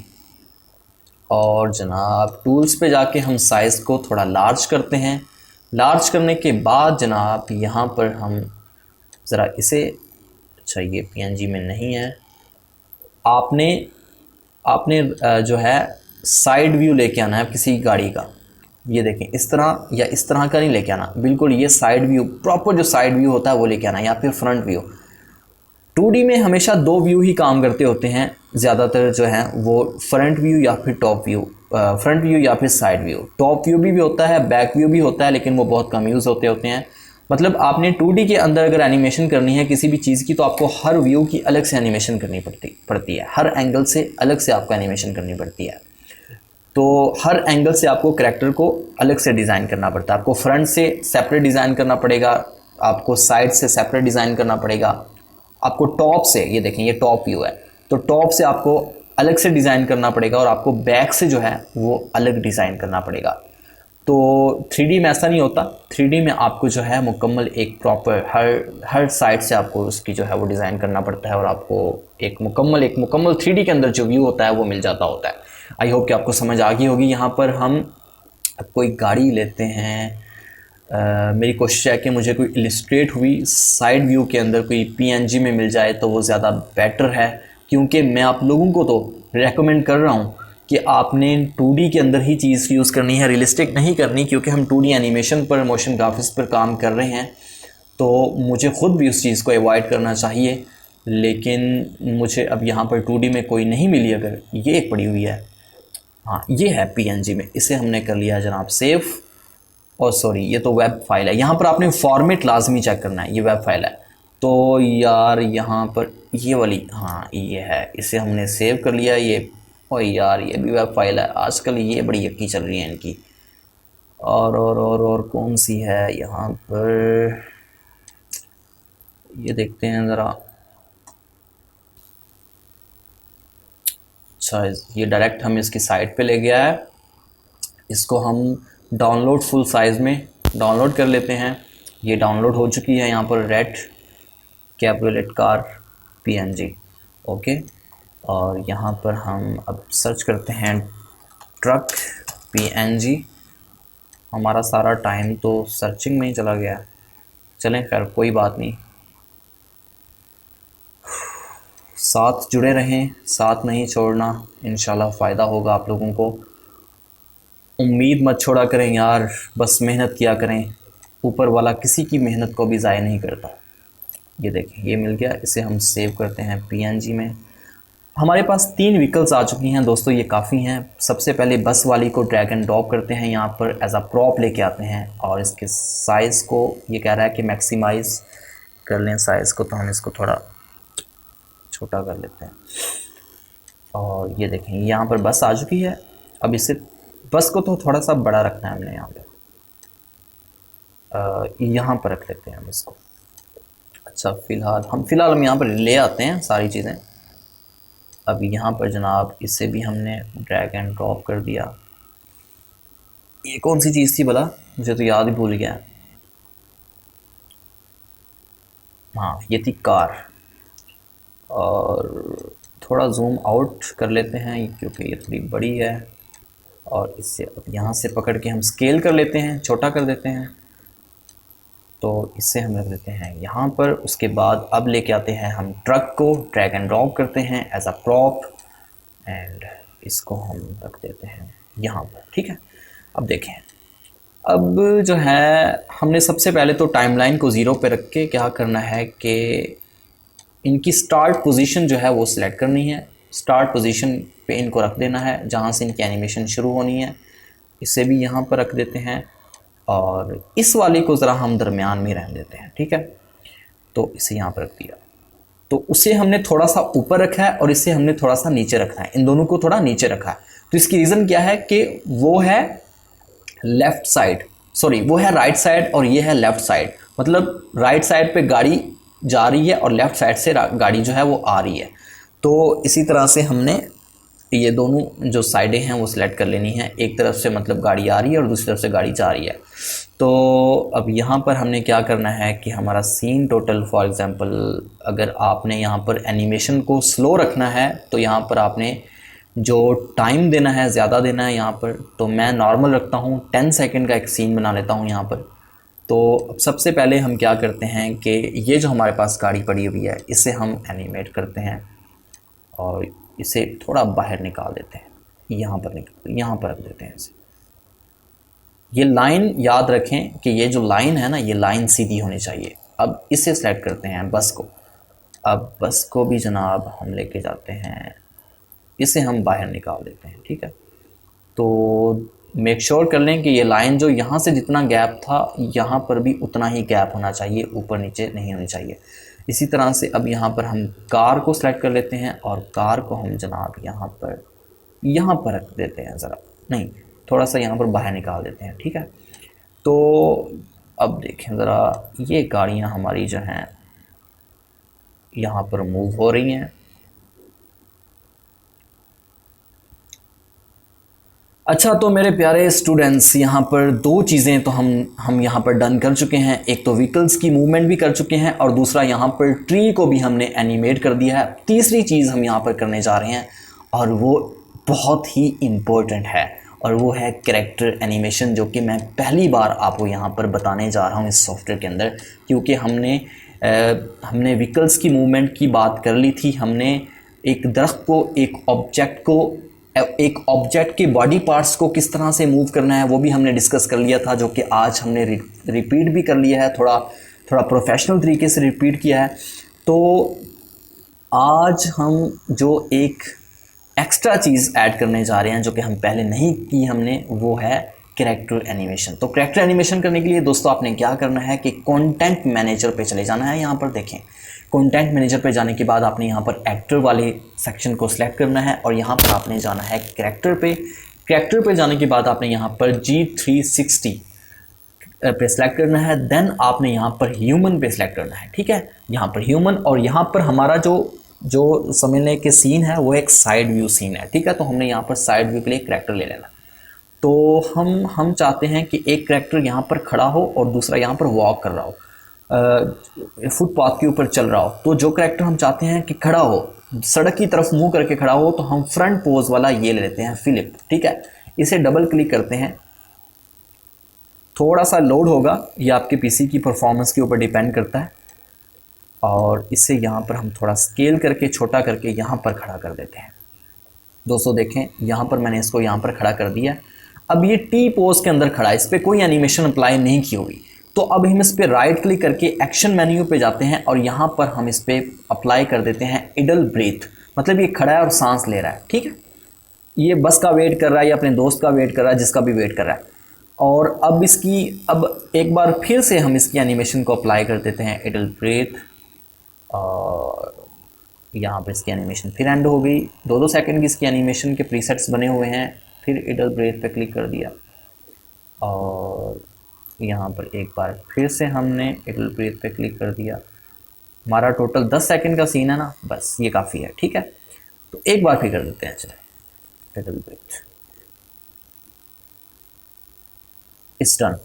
और जनाब टूल्स पे जाके हम साइज़ को थोड़ा लार्ज करते हैं। लार्ज करने के बाद जनाब यहाँ पर हम ज़रा इसे, अच्छा ये PNG में नहीं है, आपने जो है साइड व्यू लेके आना है किसी गाड़ी का। ये देखें इस तरह या इस तरह का नहीं लेके आना, बिल्कुल ये साइड व्यू, प्रॉपर जो साइड व्यू होता है वो लेके आना, या फिर फ्रंट व्यू। 2D में हमेशा 2 व्यू ही काम करते होते हैं ज़्यादातर जो हैं वो, फ्रंट व्यू या फिर टॉप व्यू, फ्रंट व्यू या फिर साइड व्यू। टॉप व्यू भी होता है, बैक व्यू भी होता है, लेकिन वो बहुत कम यूज़ होते हैं। मतलब आपने 2D के अंदर अगर एनिमेशन करनी है किसी भी चीज़ की, तो आपको हर व्यू की अलग से एनिमेशन करनी पड़ती है, हर एंगल से अलग से आपको एनिमेशन करनी पड़ती है। तो हर एंगल से आपको करैक्टर को अलग से डिज़ाइन करना पड़ता है। आपको फ्रंट से सेपरेट डिज़ाइन करना पड़ेगा, आपको साइड से सेपरेट डिज़ाइन करना पड़ेगा, आपको टॉप से, ये देखें ये टॉप व्यू है, तो टॉप से आपको अलग से डिज़ाइन करना पड़ेगा, और आपको बैक से जो है वो अलग डिज़ाइन करना पड़ेगा। तो 3D में ऐसा नहीं होता। 3D में आपको जो है मुकम्मल एक प्रॉपर हर साइड से आपको उसकी जो है वो डिज़ाइन करना पड़ता है, और आपको एक मुकम्मल 3D के अंदर जो व्यू होता है वो मिल जाता होता है। आई होप कि आपको समझ आ गई होगी। यहाँ पर हम कोई गाड़ी लेते हैं, मेरी कोशिश है कि मुझे कोई इलिस्ट्रेट हुई साइड व्यू के अंदर कोई PNG में मिल जाए तो वो ज़्यादा बेटर है, क्योंकि मैं आप लोगों को तो रेकमेंड कर रहा हूँ कि आपने 2D के अंदर ही चीज़ यूज़ करनी है, रियलिस्टिक नहीं करनी, क्योंकि हम 2D एनिमेशन पर, मोशन ग्राफिक्स पर काम कर रहे हैं, तो मुझे ख़ुद भी उस चीज़ को अवॉइड करना चाहिए। लेकिन मुझे अब यहाँ पर 2D में कोई नहीं मिली, अगर ये एक पड़ी हुई है, हाँ ये है PNG में, इसे हमने कर लिया जनाब सेव। और सॉरी ये तो वेब फाइल है, यहाँ पर आपने फॉर्मेट लाजमी चेक करना है, ये वेब फाइल है। तो यार यहाँ पर ये वाली, हाँ ये है, इसे हमने सेव कर लिया ये। और यार ये भी वेब फाइल है, आजकल ये बड़ी यक्की चल रही है इनकी। और कौन सी है यहाँ पर, ये देखते हैं ज़रा। अच्छा ये डायरेक्ट हम इसकी साइट पे ले गया है, इसको हम डाउनलोड फुल साइज़ में डाउनलोड कर लेते हैं। ये डाउनलोड हो चुकी है यहाँ पर, red cabriolet car PNG, okay. और यहाँ पर हम अब सर्च करते हैं ट्रक PNG। हमारा सारा टाइम तो सर्चिंग में ही चला गया, चलें खैर कोई बात नहीं। साथ जुड़े रहें, साथ नहीं छोड़ना, इंशाल्लाह फ़ायदा होगा आप लोगों को। उम्मीद मत छोड़ा करें यार, बस मेहनत किया करें, ऊपर वाला किसी की मेहनत को भी ज़ाया नहीं करता। ये देखें ये मिल गया, इसे हम सेव करते हैं PNG में। हमारे पास 3 व्हीकल्स आ चुकी हैं दोस्तों, ये काफ़ी हैं। सबसे पहले बस वाली को ड्रैग एंड ड्रॉप करते हैं, यहाँ पर एज अ प्रॉप लेके आते हैं, और इसके साइज़ को ये कह रहा है कि मैक्सिमाइज़ कर लें साइज़ को, तो हम इसको थोड़ा छोटा कर लेते हैं। और ये देखें यहाँ पर बस आ चुकी है। अब इसे बस को तो थोड़ा सा बड़ा रखना है हमने, यहाँ पे यहाँ पर रख लेते हैं हम इसको। अच्छा फ़िलहाल हम यहाँ पर ले आते हैं सारी चीज़ें। अब यहाँ पर जनाब इसे भी हमने ड्रैग एंड ड्रॉप कर दिया। ये कौन सी चीज़ थी भला, मुझे तो याद ही भूल गया। हाँ ये थी कार। और थोड़ा जूम आउट कर लेते हैं क्योंकि ये थोड़ी बड़ी है, और इससे अब यहाँ से पकड़ के हम स्केल कर लेते हैं, छोटा कर देते हैं। तो इससे हम रख देते हैं यहाँ पर। उसके बाद अब लेके आते हैं हम ट्रक को, ड्रैग एंड ड्रॉप करते हैं एज अ प्रॉप, एंड इसको हम रख देते हैं यहाँ पर, ठीक है। अब देखें, अब जो है हमने सबसे पहले तो टाइमलाइन को 0 पे रख के क्या करना है कि इनकी स्टार्ट पोजीशन जो है वो सिलेक्ट करनी है। स्टार्ट पोजीशन पे इनको रख देना है जहाँ से इनकी एनिमेशन शुरू होनी है। इसे भी यहाँ पर रख देते हैं, और इस वाले को ज़रा हम दरमियान में रहने देते हैं, ठीक है। तो इसे यहाँ पर रख दिया। तो उसे हमने थोड़ा सा ऊपर रखा है और इसे हमने थोड़ा सा नीचे रखा है, इन दोनों को थोड़ा नीचे रखा है। तो इसकी रीज़न क्या है कि वो है लेफ़्ट साइड, सॉरी वो है राइट साइड और ये है लेफ़्ट साइड। मतलब राइट साइड पे गाड़ी जा रही है और लेफ़्ट साइड से गाड़ी जो है वो आ रही है। तो इसी तरह से हमने ये दोनों जो साइडें हैं वो सिलेक्ट कर लेनी है। एक तरफ से मतलब गाड़ी आ रही है और दूसरी तरफ से गाड़ी जा रही है। तो अब यहाँ पर हमने क्या करना है कि हमारा सीन टोटल, फॉर एग्ज़ाम्पल अगर आपने यहाँ पर एनिमेशन को स्लो रखना है तो यहाँ पर आपने जो टाइम देना है ज़्यादा देना है यहाँ पर। तो मैं नॉर्मल रखता हूँ, 10 सेकंड का एक सीन बना लेता हूँ यहाँ पर। तो अब सबसे पहले हम क्या करते हैं कि ये जो हमारे पास गाड़ी पड़ी हुई है इसे हम एनिमेट करते हैं और इसे थोड़ा बाहर निकाल देते हैं, यहाँ पर रख देते हैं इसे। ये लाइन याद रखें कि ये जो लाइन है ना, ये लाइन सीधी होनी चाहिए। अब इसे सेलेक्ट करते हैं बस को। अब बस को भी जनाब हम लेके जाते हैं, इसे हम बाहर निकाल देते हैं, ठीक है। तो मेक श्योर कर लें कि ये लाइन जो यहाँ से जितना गैप था यहाँ पर भी उतना ही गैप होना चाहिए, ऊपर नीचे नहीं होनी चाहिए। इसी तरह से अब यहाँ पर हम कार को सेलेक्ट कर लेते हैं और कार को हम जनाब यहाँ पर रख देते हैं, ज़रा नहीं थोड़ा सा यहाँ पर बाहर निकाल देते हैं, ठीक है। तो अब देखें ज़रा, ये गाड़ियाँ हमारी जो हैं यहाँ पर मूव हो रही हैं। अच्छा, तो मेरे प्यारे स्टूडेंट्स, यहाँ पर दो चीज़ें तो हम यहाँ पर डन कर चुके हैं। एक तो व्हीकल्स की मूवमेंट भी कर चुके हैं और दूसरा यहाँ पर ट्री को भी हमने एनिमेट कर दिया है। तीसरी चीज़ हम यहाँ पर करने जा रहे हैं और वो बहुत ही इम्पोर्टेंट है, और वो है कैरेक्टर एनिमेशन, जो कि मैं पहली बार आपको यहाँ पर बताने जा रहा हूँ इस सॉफ्टवेयर के अंदर। क्योंकि हमने व्हीकल्स की मूवमेंट की बात कर ली थी, हमने एक दरख्त को, एक ऑब्जेक्ट के बॉडी पार्ट्स को किस तरह से मूव करना है वो भी हमने डिस्कस कर लिया था, जो कि आज हमने रिपीट भी कर लिया है, थोड़ा प्रोफेशनल तरीके से रिपीट किया है। तो आज हम जो एक एक्स्ट्रा चीज़ ऐड करने जा रहे हैं, जो कि हम पहले नहीं की हमने, वो है कैरेक्टर एनिमेशन। तो कैरेक्टर एनिमेशन करने के लिए दोस्तों आपने क्या करना है कि कंटेंट मैनेजर पे चले जाना है। यहाँ पर देखें, कंटेंट मैनेजर पे जाने के बाद आपने यहाँ पर एक्टर वाले सेक्शन को सिलेक्ट करना है और यहाँ पर आपने जाना है कैरेक्टर पे। कैरेक्टर पे जाने के बाद आपने यहाँ पर G360 पे सिलेक्ट करना है। देन आपने यहाँ पर ह्यूमन पे सिलेक्ट करना है, ठीक है। यहाँ पर ह्यूमन, और यहाँ पर हमारा जो समझने के सीन है वो एक साइड व्यू सीन है, ठीक है। तो हमने यहाँ पर साइड व्यू के लिए कैरेक्टर ले लेना। तो हम चाहते हैं कि एक कैरेक्टर यहाँ पर खड़ा हो और दूसरा यहाँ पर वॉक कर रहा हो, फुटपाथ के ऊपर चल रहा हो। तो जो कैरेक्टर हम चाहते हैं कि खड़ा हो, सड़क की तरफ मुंह करके खड़ा हो, तो हम फ्रंट पोज वाला ये ले लेते हैं, फिलिप, ठीक है। इसे डबल क्लिक करते हैं, थोड़ा सा लोड होगा, ये आपके पीसी की परफॉर्मेंस के ऊपर डिपेंड करता है। और इसे यहाँ पर हम थोड़ा स्केल करके, छोटा करके यहाँ पर खड़ा कर देते हैं। दोस्तों देखें, यहाँ पर मैंने इसको यहाँ पर खड़ा कर दिया। अब ये टी पोज के अंदर खड़ा है, इस पर कोई एनिमेशन अप्लाई नहीं की हुई। तो अब हम इस पर राइट क्लिक करके एक्शन मेन्यू पे जाते हैं और यहाँ पर हम इस पर अप्लाई कर देते हैं इडल ब्रीथ, मतलब ये खड़ा है और सांस ले रहा है, ठीक है। ये बस का वेट कर रहा है या अपने दोस्त का वेट कर रहा है, जिसका भी वेट कर रहा है। और अब एक बार फिर से हम इसकी एनिमेशन को अप्लाई कर देते हैं, इडल ब्रीथ, और यहाँ पर इसकी एनिमेशन फिर एंड हो गई। 2-2 सेकंड की इसकी एनिमेशन के प्रीसेट्स बने हुए हैं। फिर इडल ब्रेथ पे क्लिक कर दिया और यहाँ पर एक बार फिर से हमने इडल ब्रेथ पे क्लिक कर दिया। हमारा टोटल 10 सेकंड का सीन है ना, बस ये काफ़ी है, ठीक है। तो एक बार फिर कर देते हैं, चले idle breath, it's done.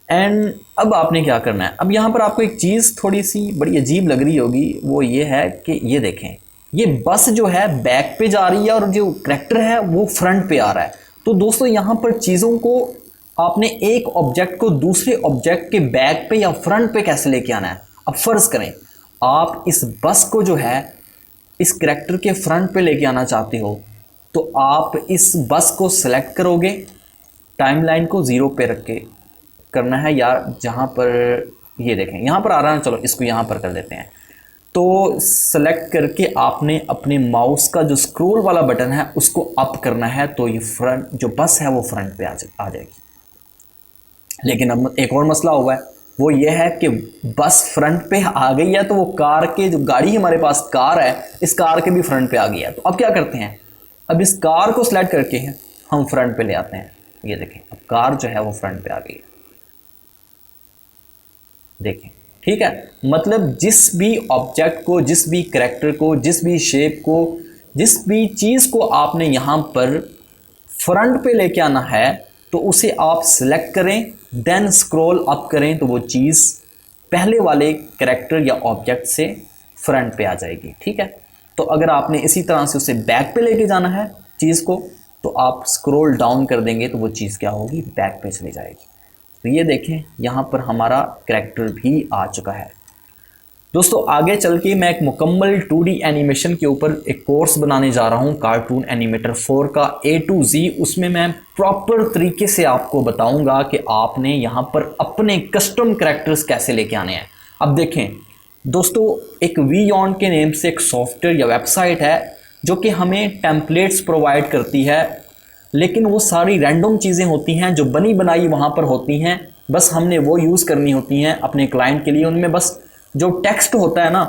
And अब आपने क्या करना है, अब यहाँ पर आपको एक चीज़ थोड़ी सी बड़ी अजीब लग रही होगी, वो ये है कि ये देखें, ये बस जो है बैक पे जा रही है और जो कैरेक्टर है वो फ्रंट पे आ रहा है। तो दोस्तों यहाँ पर चीज़ों को आपने एक ऑब्जेक्ट को दूसरे ऑब्जेक्ट के बैक पे या फ्रंट पे कैसे लेके आना है। अब फर्ज करें आप इस बस को जो है इस कैरेक्टर के फ्रंट पे लेके आना चाहते हो, तो आप इस बस को सेलेक्ट करोगे, टाइमलाइन को 0 पे रख के करना है, या जहाँ पर ये देखें यहाँ पर आ रहा है, चलो इसको यहाँ पर कर देते हैं। तो सेलेक्ट करके आपने अपने माउस का जो स्क्रॉल वाला बटन है उसको अप करना है, तो ये फ्रंट जो बस है वो फ्रंट पे आ जाएगी। लेकिन अब एक और मसला हुआ है, वो ये है कि बस फ्रंट पे आ गई है तो वो कार के जो गाड़ी हमारे पास कार है, इस कार के भी फ्रंट पे आ गई है। तो अब क्या करते हैं, अब इस कार को सिलेक्ट करके हम फ्रंट पे ले आते हैं। ये देखें, अब कार जो है वो फ्रंट पे आ गई है, देखें, ठीक है। मतलब जिस भी ऑब्जेक्ट को, जिस भी कैरेक्टर को, जिस भी शेप को, जिस भी चीज़ को आपने यहाँ पर फ्रंट पे लेके आना है, तो उसे आप सिलेक्ट करें, देन स्क्रॉल अप करें, तो वो चीज़ पहले वाले कैरेक्टर या ऑब्जेक्ट से फ्रंट पे आ जाएगी, ठीक है। तो अगर आपने इसी तरह से उसे बैक पे लेके जाना है चीज़ को, तो आप स्क्रॉल डाउन कर देंगे तो वो चीज़ क्या होगी, बैक पे चली जाएगी। तो ये देखें, यहाँ पर हमारा कैरेक्टर भी आ चुका है। दोस्तों आगे चल के मैं एक मुकम्मल 2D एनिमेशन के ऊपर एक कोर्स बनाने जा रहा हूँ, कार्टून एनिमेटर 4 का A to Z। उसमें मैं प्रॉपर तरीके से आपको बताऊंगा कि आपने यहाँ पर अपने कस्टम कैरेक्टर्स कैसे लेके आने हैं। अब देखें दोस्तों, एक वीयॉन के नेम से एक सॉफ्टवेयर या वेबसाइट है जो कि हमें टेम्पलेट्स प्रोवाइड करती है, लेकिन वो सारी रैंडम चीज़ें होती हैं जो बनी बनाई वहाँ पर होती हैं, बस हमने वो यूज़ करनी होती हैं अपने क्लाइंट के लिए। उनमें बस जो टेक्स्ट होता है ना,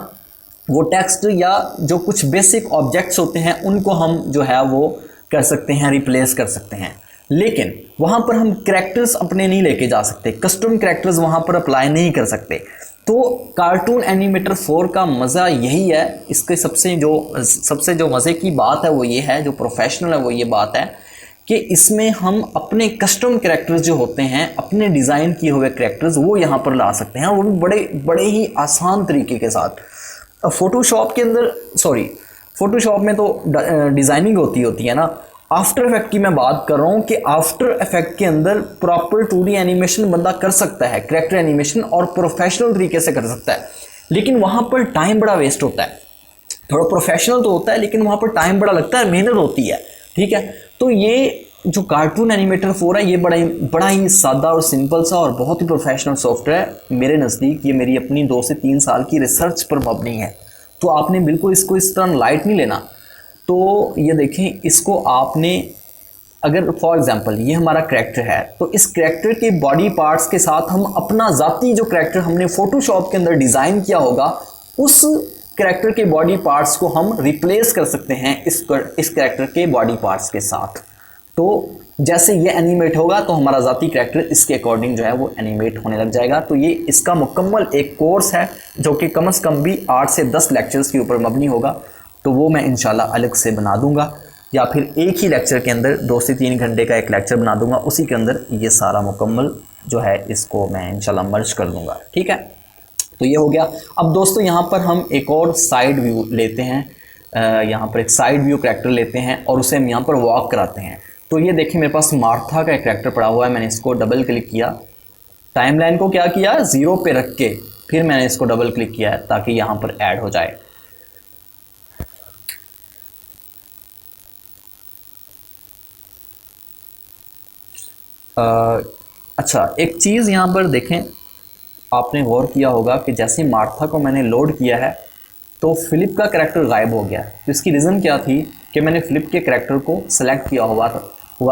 वो टेक्स्ट या जो कुछ बेसिक ऑब्जेक्ट्स होते हैं उनको हम जो है वो कर सकते हैं, रिप्लेस कर सकते हैं। लेकिन वहाँ पर हम कैरेक्टर्स अपने नहीं लेके जा सकते, कस्टम कैरेक्टर्स वहाँ पर अप्लाई नहीं कर सकते। तो कार्टून एनिमेटर 4 का मज़ा यही है, इसके सबसे जो मज़े की बात है वो ये है, जो प्रोफेशनल है वो ये बात है कि इसमें हम अपने कस्टम कैरेक्टर्स जो होते हैं, अपने डिज़ाइन किए हुए कैरेक्टर्स वो यहाँ पर ला सकते हैं, वो भी बड़े ही आसान तरीके के साथ। फोटोशॉप के अंदर फोटोशॉप में तो डिज़ाइनिंग होती है ना। आफ्टर इफेक्ट की मैं बात कर रहा हूँ कि आफ्टर इफेक्ट के अंदर प्रॉपर 2D एनिमेशन बंदा कर सकता है, कैरेक्टर एनिमेशन, और प्रोफेशनल तरीके से कर सकता है। लेकिन वहाँ पर टाइम बड़ा वेस्ट होता है। थोड़ा प्रोफेशनल तो होता है लेकिन वहाँ पर टाइम बड़ा लगता है, मेहनत होती है, ठीक है। तो ये जो कार्टून एनिमेटर 4 है ये बड़ा ही सादा और सिंपल सा और बहुत ही प्रोफेशनल सॉफ्टवेयर है मेरे नज़दीक। ये मेरी अपनी 2 से 3 साल की रिसर्च पर मबनी है, तो आपने बिल्कुल इसको इस तरह लाइट नहीं लेना। तो ये देखें, इसको आपने अगर फॉर एग्जांपल ये हमारा कैरेक्टर है, तो इस कैरेक्टर के बॉडी पार्ट्स के साथ हम अपना ज़ाती जो कैरेक्टर हमने फोटोशॉप के अंदर डिज़ाइन किया होगा, उस कैरेक्टर के बॉडी पार्ट्स को हम रिप्लेस कर सकते हैं इस कैरेक्टर के बॉडी पार्ट्स के साथ। तो जैसे ये एनिमेट होगा तो हमारा ज़ाती कैरेक्टर इसके अकॉर्डिंग जो है वो एनिमेट होने लग जाएगा। तो ये इसका मुकम्मल एक कोर्स है जो कि कम से कम भी 8 से 10 लेक्चर्स के ऊपर मबनी होगा। तो वो मैं इंशाल्लाह अलग से बना दूंगा, या फिर एक ही लेक्चर के अंदर 2 से 3 घंटे का एक लेक्चर बना दूंगा, उसी के अंदर ये सारा मुकम्मल जो है इसको मैं इंशाल्लाह मर्ज कर दूंगा, ठीक है। तो ये हो गया। अब दोस्तों यहाँ पर हम एक और साइड व्यू लेते हैं, यहाँ पर एक साइड व्यू कैरेक्टर लेते हैं और उसे हम यहाँ पर वॉक कराते हैं। तो ये देखिए मेरे पास मार्था का एक कैरेक्टर पड़ा हुआ है, मैंने इसको डबल क्लिक किया, टाइमलाइन को क्या किया 0 पे रख के, फिर मैंने इसको डबल क्लिक किया है ताकि यहाँ पर ऐड हो जाए। अच्छा, एक चीज़ यहाँ पर देखें, आपने गौर किया होगा कि जैसे मार्था को मैंने लोड किया है तो फिलिप का कैरेक्टर गायब हो गया। तो इसकी रीज़न क्या थी कि मैंने फिलिप के कैरेक्टर को सेलेक्ट किया हुआ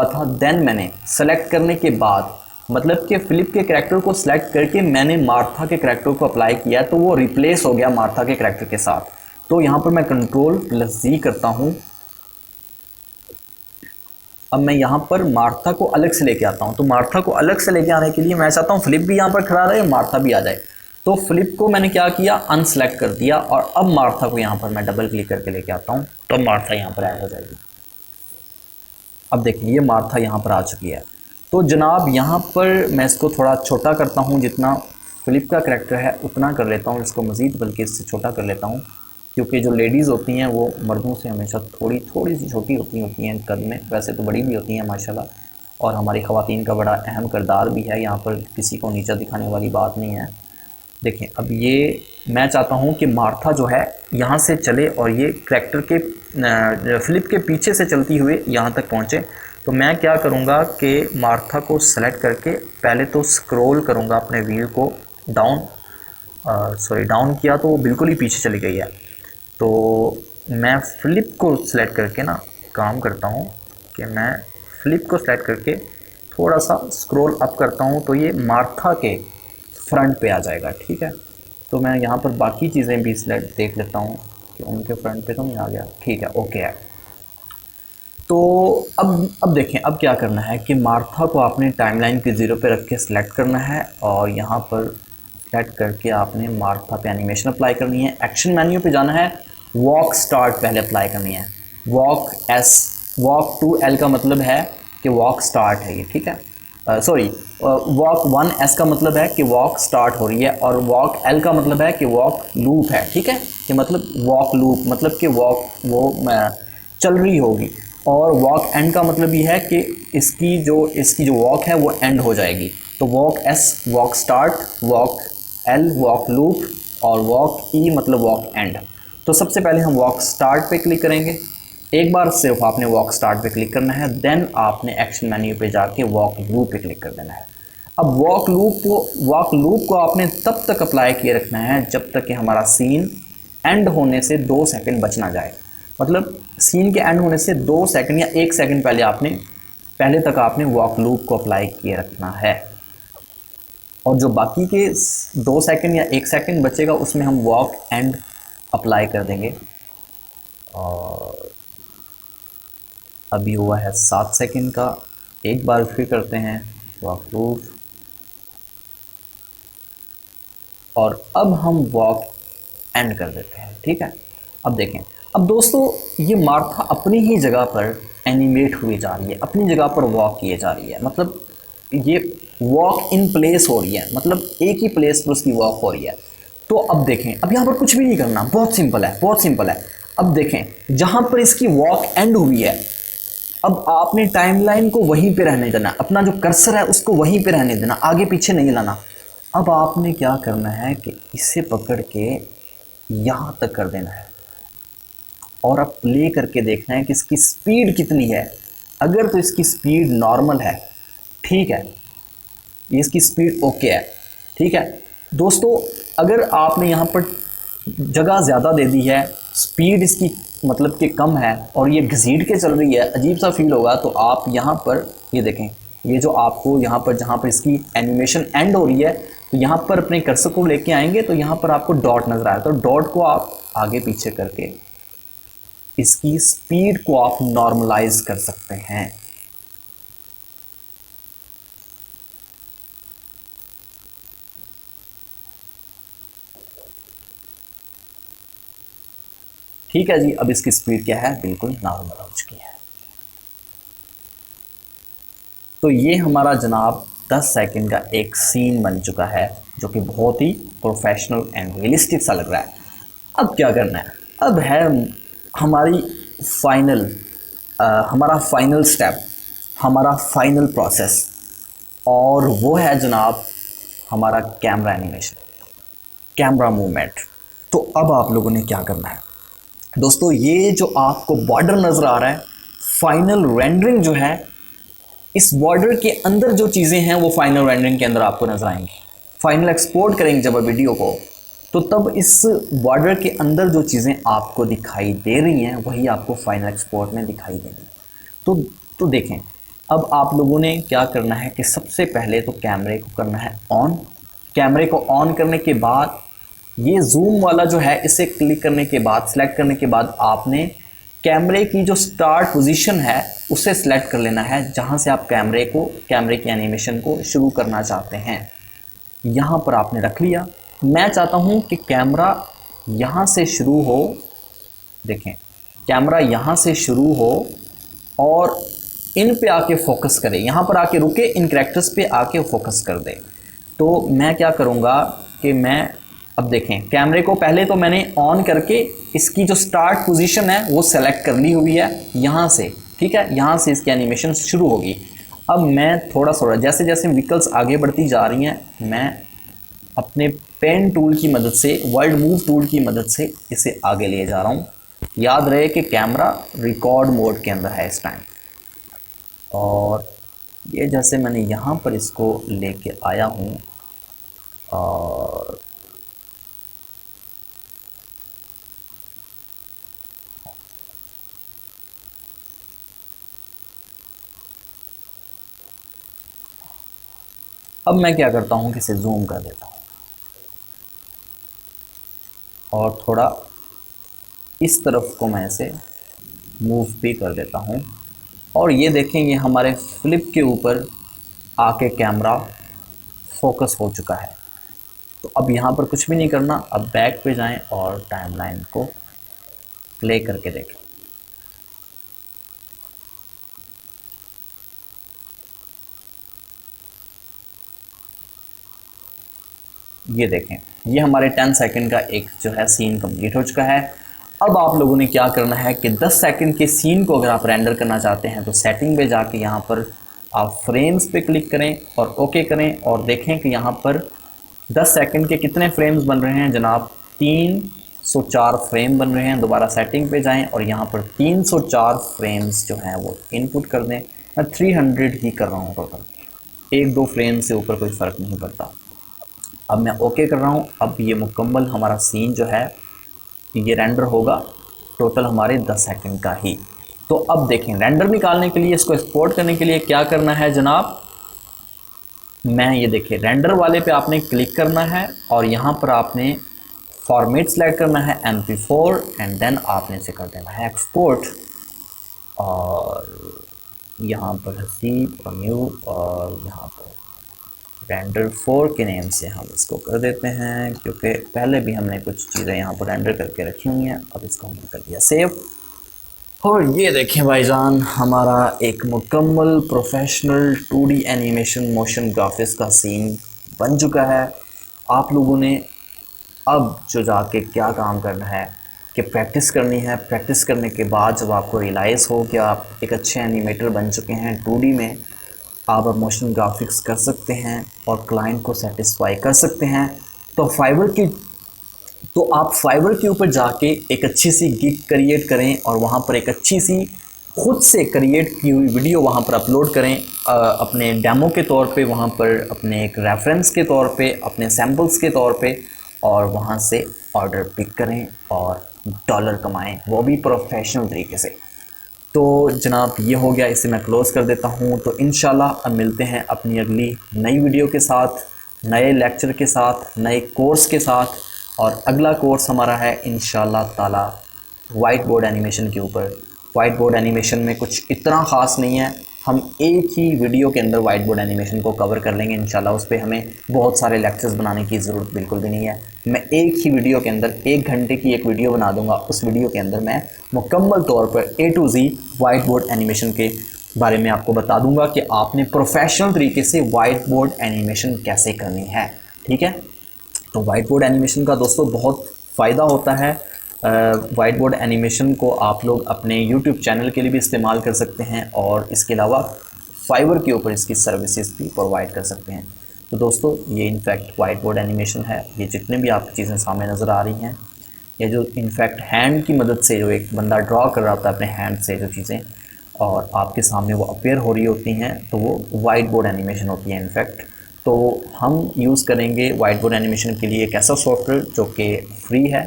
था। देन मैंने सेलेक्ट करने के बाद, मतलब कि फिलिप के कैरेक्टर को सेलेक्ट करके मैंने मार्था के कैरेक्टर को अप्लाई किया, तो वो रिप्लेस हो गया मार्था के कैरेक्टर के साथ। तो यहाँ पर मैं Ctrl+Z करता हूँ। अब मैं यहाँ पर मार्था को अलग से लेके आता हूँ। तो मार्था को अलग से लेके आने के लिए मैं चाहता हूँ फिलिप भी यहाँ पर खड़ा रहे, मार्था भी आ जाए। तो फिलिप को मैंने क्या किया, अनसेलेक्ट कर दिया, और अब मार्था को यहाँ पर मैं डबल क्लिक करके लेके आता हूँ, तो मार्था यहाँ पर ऐड हो जाएगी। अब देखिए ये मार्था यहाँ पर आ चुकी है। तो जनाब यहाँ पर मैं इसको थोड़ा छोटा करता हूँ, जितना फिलिप का कैरेक्टर है उतना कर लेता हूँ, इसको मज़ीद बल्कि इससे छोटा कर लेता हूँ, क्योंकि जो लेडीज़ होती हैं वो मर्दों से हमेशा थोड़ी सी छोटी होती हैं कद में, वैसे तो बड़ी भी होती हैं माशाल्लाह, और हमारी ख़वातीन का बड़ा अहम किरदार भी है, यहाँ पर किसी को नीचा दिखाने वाली बात नहीं है। देखें अब ये मैं चाहता हूँ कि मार्था जो है यहाँ से चले और ये कैरेक्टर के फिलिप के पीछे से चलती हुए यहाँ तक पहुँचे। तो मैं क्या करूँगा कि मार्था को सेलेक्ट करके पहले तो स्क्रॉल करूँगा अपने व्हील को डाउन किया तो वो बिल्कुल ही पीछे चली गई है। तो मैं फिलिप को सेलेक्ट करके ना काम करता हूँ कि मैं फिलिप को सेलेक्ट करके थोड़ा सा स्क्रॉल अप करता हूँ, तो ये मार्था के फ्रंट पे आ जाएगा, ठीक है। तो मैं यहाँ पर बाकी चीज़ें भी सेलेक्ट देख लेता हूँ कि उनके फ्रंट पे तो नहीं आ गया, ठीक है, ओके है। तो अब देखें अब क्या करना है कि मार्था को आपने टाइमलाइन के 0 पे रख के सिलेक्ट करना है, और यहाँ पर सेलेक्ट करके आपने मार्था पे एनिमेशन अप्लाई करनी है। एक्शन मेन्यू पे जाना है, वॉक स्टार्ट पहले अप्लाई करनी है। वॉक टू L का मतलब है कि वॉक स्टार्ट है ये, ठीक है। वॉक 1S का मतलब है कि वॉक स्टार्ट हो रही है, और वॉक L का मतलब है कि वॉक लूप है, ठीक है। कि मतलब वॉक लूप मतलब कि वॉक वो चल रही होगी, और वॉक एंड का मतलब ये है कि इसकी जो वॉक है वो एंड हो जाएगी। तो walk S walk start, walk L walk loop, और वॉक ई मतलब वॉक एंड। तो सबसे पहले हम वॉक स्टार्ट पे क्लिक करेंगे। एक बार सिर्फ आपने वॉक स्टार्ट पे क्लिक करना है, देन आपने एक्शन मेन्यू पे जाके वॉक लूप पे क्लिक कर देना है। अब वॉक लूप को आपने तब तक अप्लाई किए रखना है जब तक कि हमारा सीन एंड होने से 2 सेकंड बच ना जाए। मतलब सीन के एंड होने से 2 सेकंड या 1 सेकंड पहले तक आपने वॉक लूप को अप्लाई किए रखना है। और जो बाकी के 2 सेकंड या 1 सेकंड बचेगा उसमें हम वॉक एंड अप्लाई कर देंगे। और अभी हुआ है 7 सेकंड का। एक बार फिर करते हैं वॉक लूप, और अब हम वॉक एंड कर देते हैं। ठीक है, अब देखें, अब दोस्तों ये मार्था अपनी ही जगह पर एनिमेट हुई जा रही है, अपनी जगह पर वॉक किए जा रही है। मतलब ये वॉक इन प्लेस हो रही है, मतलब एक ही प्लेस पर उसकी वॉक हो रही है। तो अब देखें, अब यहाँ पर कुछ भी नहीं करना, बहुत सिंपल है, बहुत सिंपल है। अब देखें जहाँ पर इसकी वॉक एंड हुई है, अब आपने टाइमलाइन को वहीं पे रहने देना, अपना जो कर्सर है उसको वहीं पे रहने देना, आगे पीछे नहीं लाना। अब आपने क्या करना है कि इसे पकड़ के यहाँ तक कर देना है, और अब प्ले करके देखना है कि इसकी स्पीड कितनी है। अगर तो इसकी स्पीड नॉर्मल है, ठीक है, इसकी स्पीड ओके है, ठीक है। दोस्तों अगर आपने यहाँ पर जगह ज़्यादा दे दी है, स्पीड इसकी मतलब कि कम है, और ये घसीट के चल रही है, अजीब सा फील होगा, तो आप यहाँ पर ये देखें, ये जो आपको यहाँ पर जहाँ पर इसकी एनिमेशन एंड हो रही है, तो यहाँ पर अपने कर्सर को लेके आएंगे तो यहाँ पर आपको डॉट नज़र आया, तो डॉट को आप आगे पीछे करके इसकी स्पीड को आप नॉर्मलाइज कर सकते हैं। ठीक है जी, अब इसकी स्पीड क्या है, बिल्कुल नॉर्मल हो चुकी है। तो ये हमारा जनाब 10 सेकंड का एक सीन बन चुका है, जो कि बहुत ही प्रोफेशनल एंड रियलिस्टिक सा लग रहा है। अब क्या करना है, अब है हमारी हमारा फाइनल स्टेप, हमारा फाइनल प्रोसेस, और वो है जनाब हमारा कैमरा एनिमेशन, कैमरा मूवमेंट। तो अब आप लोगों ने क्या करना है दोस्तों, ये जो आपको बॉर्डर नज़र आ रहा है, फाइनल रेंडरिंग जो है, इस बॉर्डर के अंदर जो चीज़ें हैं वो फाइनल रेंडरिंग के अंदर आपको नज़र आएंगी। फाइनल एक्सपोर्ट करेंगे जब वीडियो को, तो तब इस बॉर्डर के अंदर जो चीज़ें आपको दिखाई दे रही हैं वही आपको फाइनल एक्सपोर्ट में दिखाई देंगी। तो देखें, अब आप लोगों ने क्या करना है कि सबसे पहले तो कैमरे को करना है ऑन। कैमरे को ऑन करने के बाद ये जूम वाला जो है, इसे क्लिक करने के बाद, सेलेक्ट करने के बाद आपने कैमरे की जो स्टार्ट पोजीशन है उसे सेलेक्ट कर लेना है, जहां से आप कैमरे की एनिमेशन को शुरू करना चाहते हैं। यहां पर आपने रख लिया। मैं चाहता हूं कि कैमरा यहां से शुरू हो, देखें कैमरा यहां से शुरू हो और इन पे आके फोकस करे, यहां पर आके रुके, इन कैरेक्टर्स पे आके फोकस कर दे। तो मैं क्या करूंगा कि मैं, अब देखें कैमरे को पहले तो मैंने ऑन करके इसकी जो स्टार्ट पोजीशन है वो सेलेक्ट कर ली हुई है यहाँ से, ठीक है, यहाँ से इसकी एनिमेशन शुरू होगी। अब मैं थोड़ा जैसे जैसे व्हीकल्स आगे बढ़ती जा रही हैं, मैं अपने पेन टूल की मदद से, वर्ल्ड मूव टूल की मदद से इसे आगे ले जा रहा हूँ। याद रहे कि कैमरा रिकॉर्ड मोड के अंदर है इस टाइम। और ये जैसे मैंने यहाँ पर इसको लेके आया हूँ, और अब मैं क्या करता हूँ कि इसे जूम कर देता हूँ और थोड़ा इस तरफ को मैं इसे मूव भी कर देता हूँ। और ये देखें, ये हमारे फ्लिप के ऊपर आके कैमरा फोकस हो चुका है। तो अब यहाँ पर कुछ भी नहीं करना, अब बैक पे जाएं और टाइमलाइन को प्ले करके देखें। ये देखें, ये हमारे 10 सेकंड का एक जो है सीन कंप्लीट हो चुका है। अब आप लोगों ने क्या करना है कि 10 सेकंड के सीन को अगर आप रेंडर करना चाहते हैं तो सेटिंग पे जाके यहाँ पर आप फ्रेम्स पे क्लिक करें और ओके करें, और देखें कि यहाँ पर 10 सेकंड के कितने फ्रेम्स बन रहे हैं जनाब? 304 फ्रेम बन रहे हैं। दोबारा सेटिंग पे जाएं और यहाँ पर 304 फ्रेम्स जो हैं वो इनपुट कर दें। मैं 300 ही कर रहा हूँ टोटल, 1-2 फ्रेम से ऊपर कोई फ़र्क नहीं पड़ता। अब मैं ओके कर रहा हूँ। अब ये मुकम्मल हमारा सीन जो है ये रेंडर होगा टोटल हमारे 10 सेकंड का ही। तो अब देखें, रेंडर निकालने के लिए, इसको एक्सपोर्ट करने के लिए क्या करना है जनाब? मैं ये देखिए रेंडर वाले पे आपने क्लिक करना है और यहाँ पर आपने फॉर्मेट सेलेक्ट करना है MP4 एंड देन आपने इसे कर देना है एक्सपोर्ट। और यहाँ पर हसीब और न्यू और यहाँ पर रेंडर 4 के नेम से हम इसको कर देते हैं, क्योंकि पहले भी हमने कुछ चीज़ें यहाँ पर रेंडर करके रखी हुई हैं। अब इसको हमने कर दिया सेव। और ये देखें भाईजान, हमारा एक मुकम्मल professional 2D animation motion graphics का सीन बन चुका है। आप लोगों ने अब जो जाके क्या काम करना है कि प्रैक्टिस करनी है। प्रैक्टिस करने के बाद जब आपको रियलाइज़ हो कि आप एक अच्छे एनिमेटर बन चुके हैं 2D में, आप अब मोशन ग्राफिक्स कर सकते हैं और क्लाइंट को सेटिस्फाई कर सकते हैं, तो आप फाइवर के ऊपर जाके एक अच्छी सी गिग क्रिएट करें और वहाँ पर एक अच्छी सी खुद से क्रिएट की हुई वीडियो वहाँ पर अपलोड करें, अपने डेमो के तौर पे, वहाँ पर अपने एक रेफरेंस के तौर पे, अपने सैम्पल्स के तौर पे, और वहाँ से ऑर्डर पिक करें और डॉलर कमाएं, वो भी प्रोफेशनल तरीके से। तो जनाब ये हो गया, इसे मैं क्लोज़ कर देता हूँ। तो इंशाल्लाह अब मिलते हैं अपनी अगली नई वीडियो के साथ, नए लेक्चर के साथ, नए कोर्स के साथ। और अगला कोर्स हमारा है इंशाल्लाह ताला वाइट बोर्ड एनिमेशन के ऊपर। वाइट बोर्ड एनिमेशन में कुछ इतना ख़ास नहीं है, हम एक ही वीडियो के अंदर वाइट बोर्ड एनिमेशन को कवर कर लेंगे इंशाल्लाह। उस पर हमें बहुत सारे लेक्चर्स बनाने की ज़रूरत बिल्कुल भी नहीं है। मैं एक ही वीडियो के अंदर 1 घंटे की एक वीडियो बना दूंगा। उस वीडियो के अंदर मैं मुकम्मल तौर पर A to Z white board animation के बारे में आपको बता दूंगा कि आपने प्रोफेशनल तरीके से वाइट बोर्ड एनिमेशन कैसे करनी है। ठीक है, तो वाइट बोर्ड एनिमेशन का दोस्तों बहुत फ़ायदा होता है। वाइट बोर्ड एनिमेशन को आप लोग अपने यूट्यूब चैनल के लिए भी इस्तेमाल कर सकते हैं और इसके अलावा फाइवर के ऊपर इसकी सर्विसेज भी प्रोवाइड कर सकते हैं। तो दोस्तों ये इनफैक्ट वाइट बोर्ड एनिमेशन है। ये जितने भी आपकी चीज़ें सामने नज़र आ रही हैं, ये जो इनफैक्ट हैंड की मदद से जो एक बंदा ड्रॉ कर रहा होता है अपने हैंड से जो चीज़ें, और आपके सामने वो अपीयर हो रही होती हैं, तो वो वाइट बोर्ड एनिमेशन होती है इनफैक्ट। तो हम यूज़ करेंगे वाइट बोर्ड एनिमेशन के लिए एक ऐसा सॉफ्टवेयर जो कि फ्री है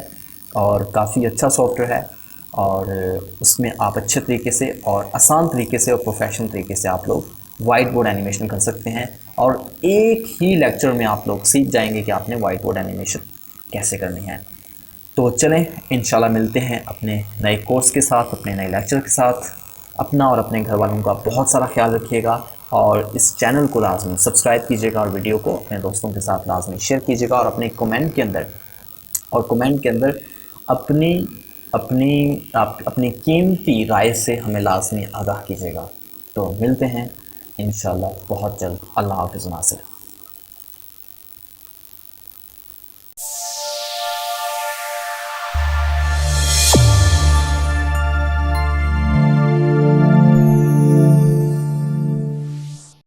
और काफ़ी अच्छा सॉफ्टवेयर है, और उसमें आप अच्छे तरीके से और आसान तरीके से और प्रोफेशनल तरीके से आप लोग वाइट बोर्ड एनिमेशन कर सकते हैं। और एक ही लेक्चर में आप लोग सीख जाएंगे कि आपने वाइट बोर्ड एनिमेशन कैसे करनी है। तो चलें इंशाल्लाह मिलते हैं अपने नए कोर्स के साथ, अपने नए लेक्चर के साथ। अपना और अपने घर वालों का बहुत सारा ख्याल रखिएगा और इस चैनल को लाजमी सब्सक्राइब कीजिएगा और वीडियो को अपने दोस्तों के साथ लाजमी शेयर कीजिएगा, और अपने कमेंट के अंदर अपनी कीमती राय से हमें लाजमी आगाह कीजिएगा। तो मिलते हैं इंशाल्लाह बहुत जल्द। अल्लाह हाफ़िज़ नासिर।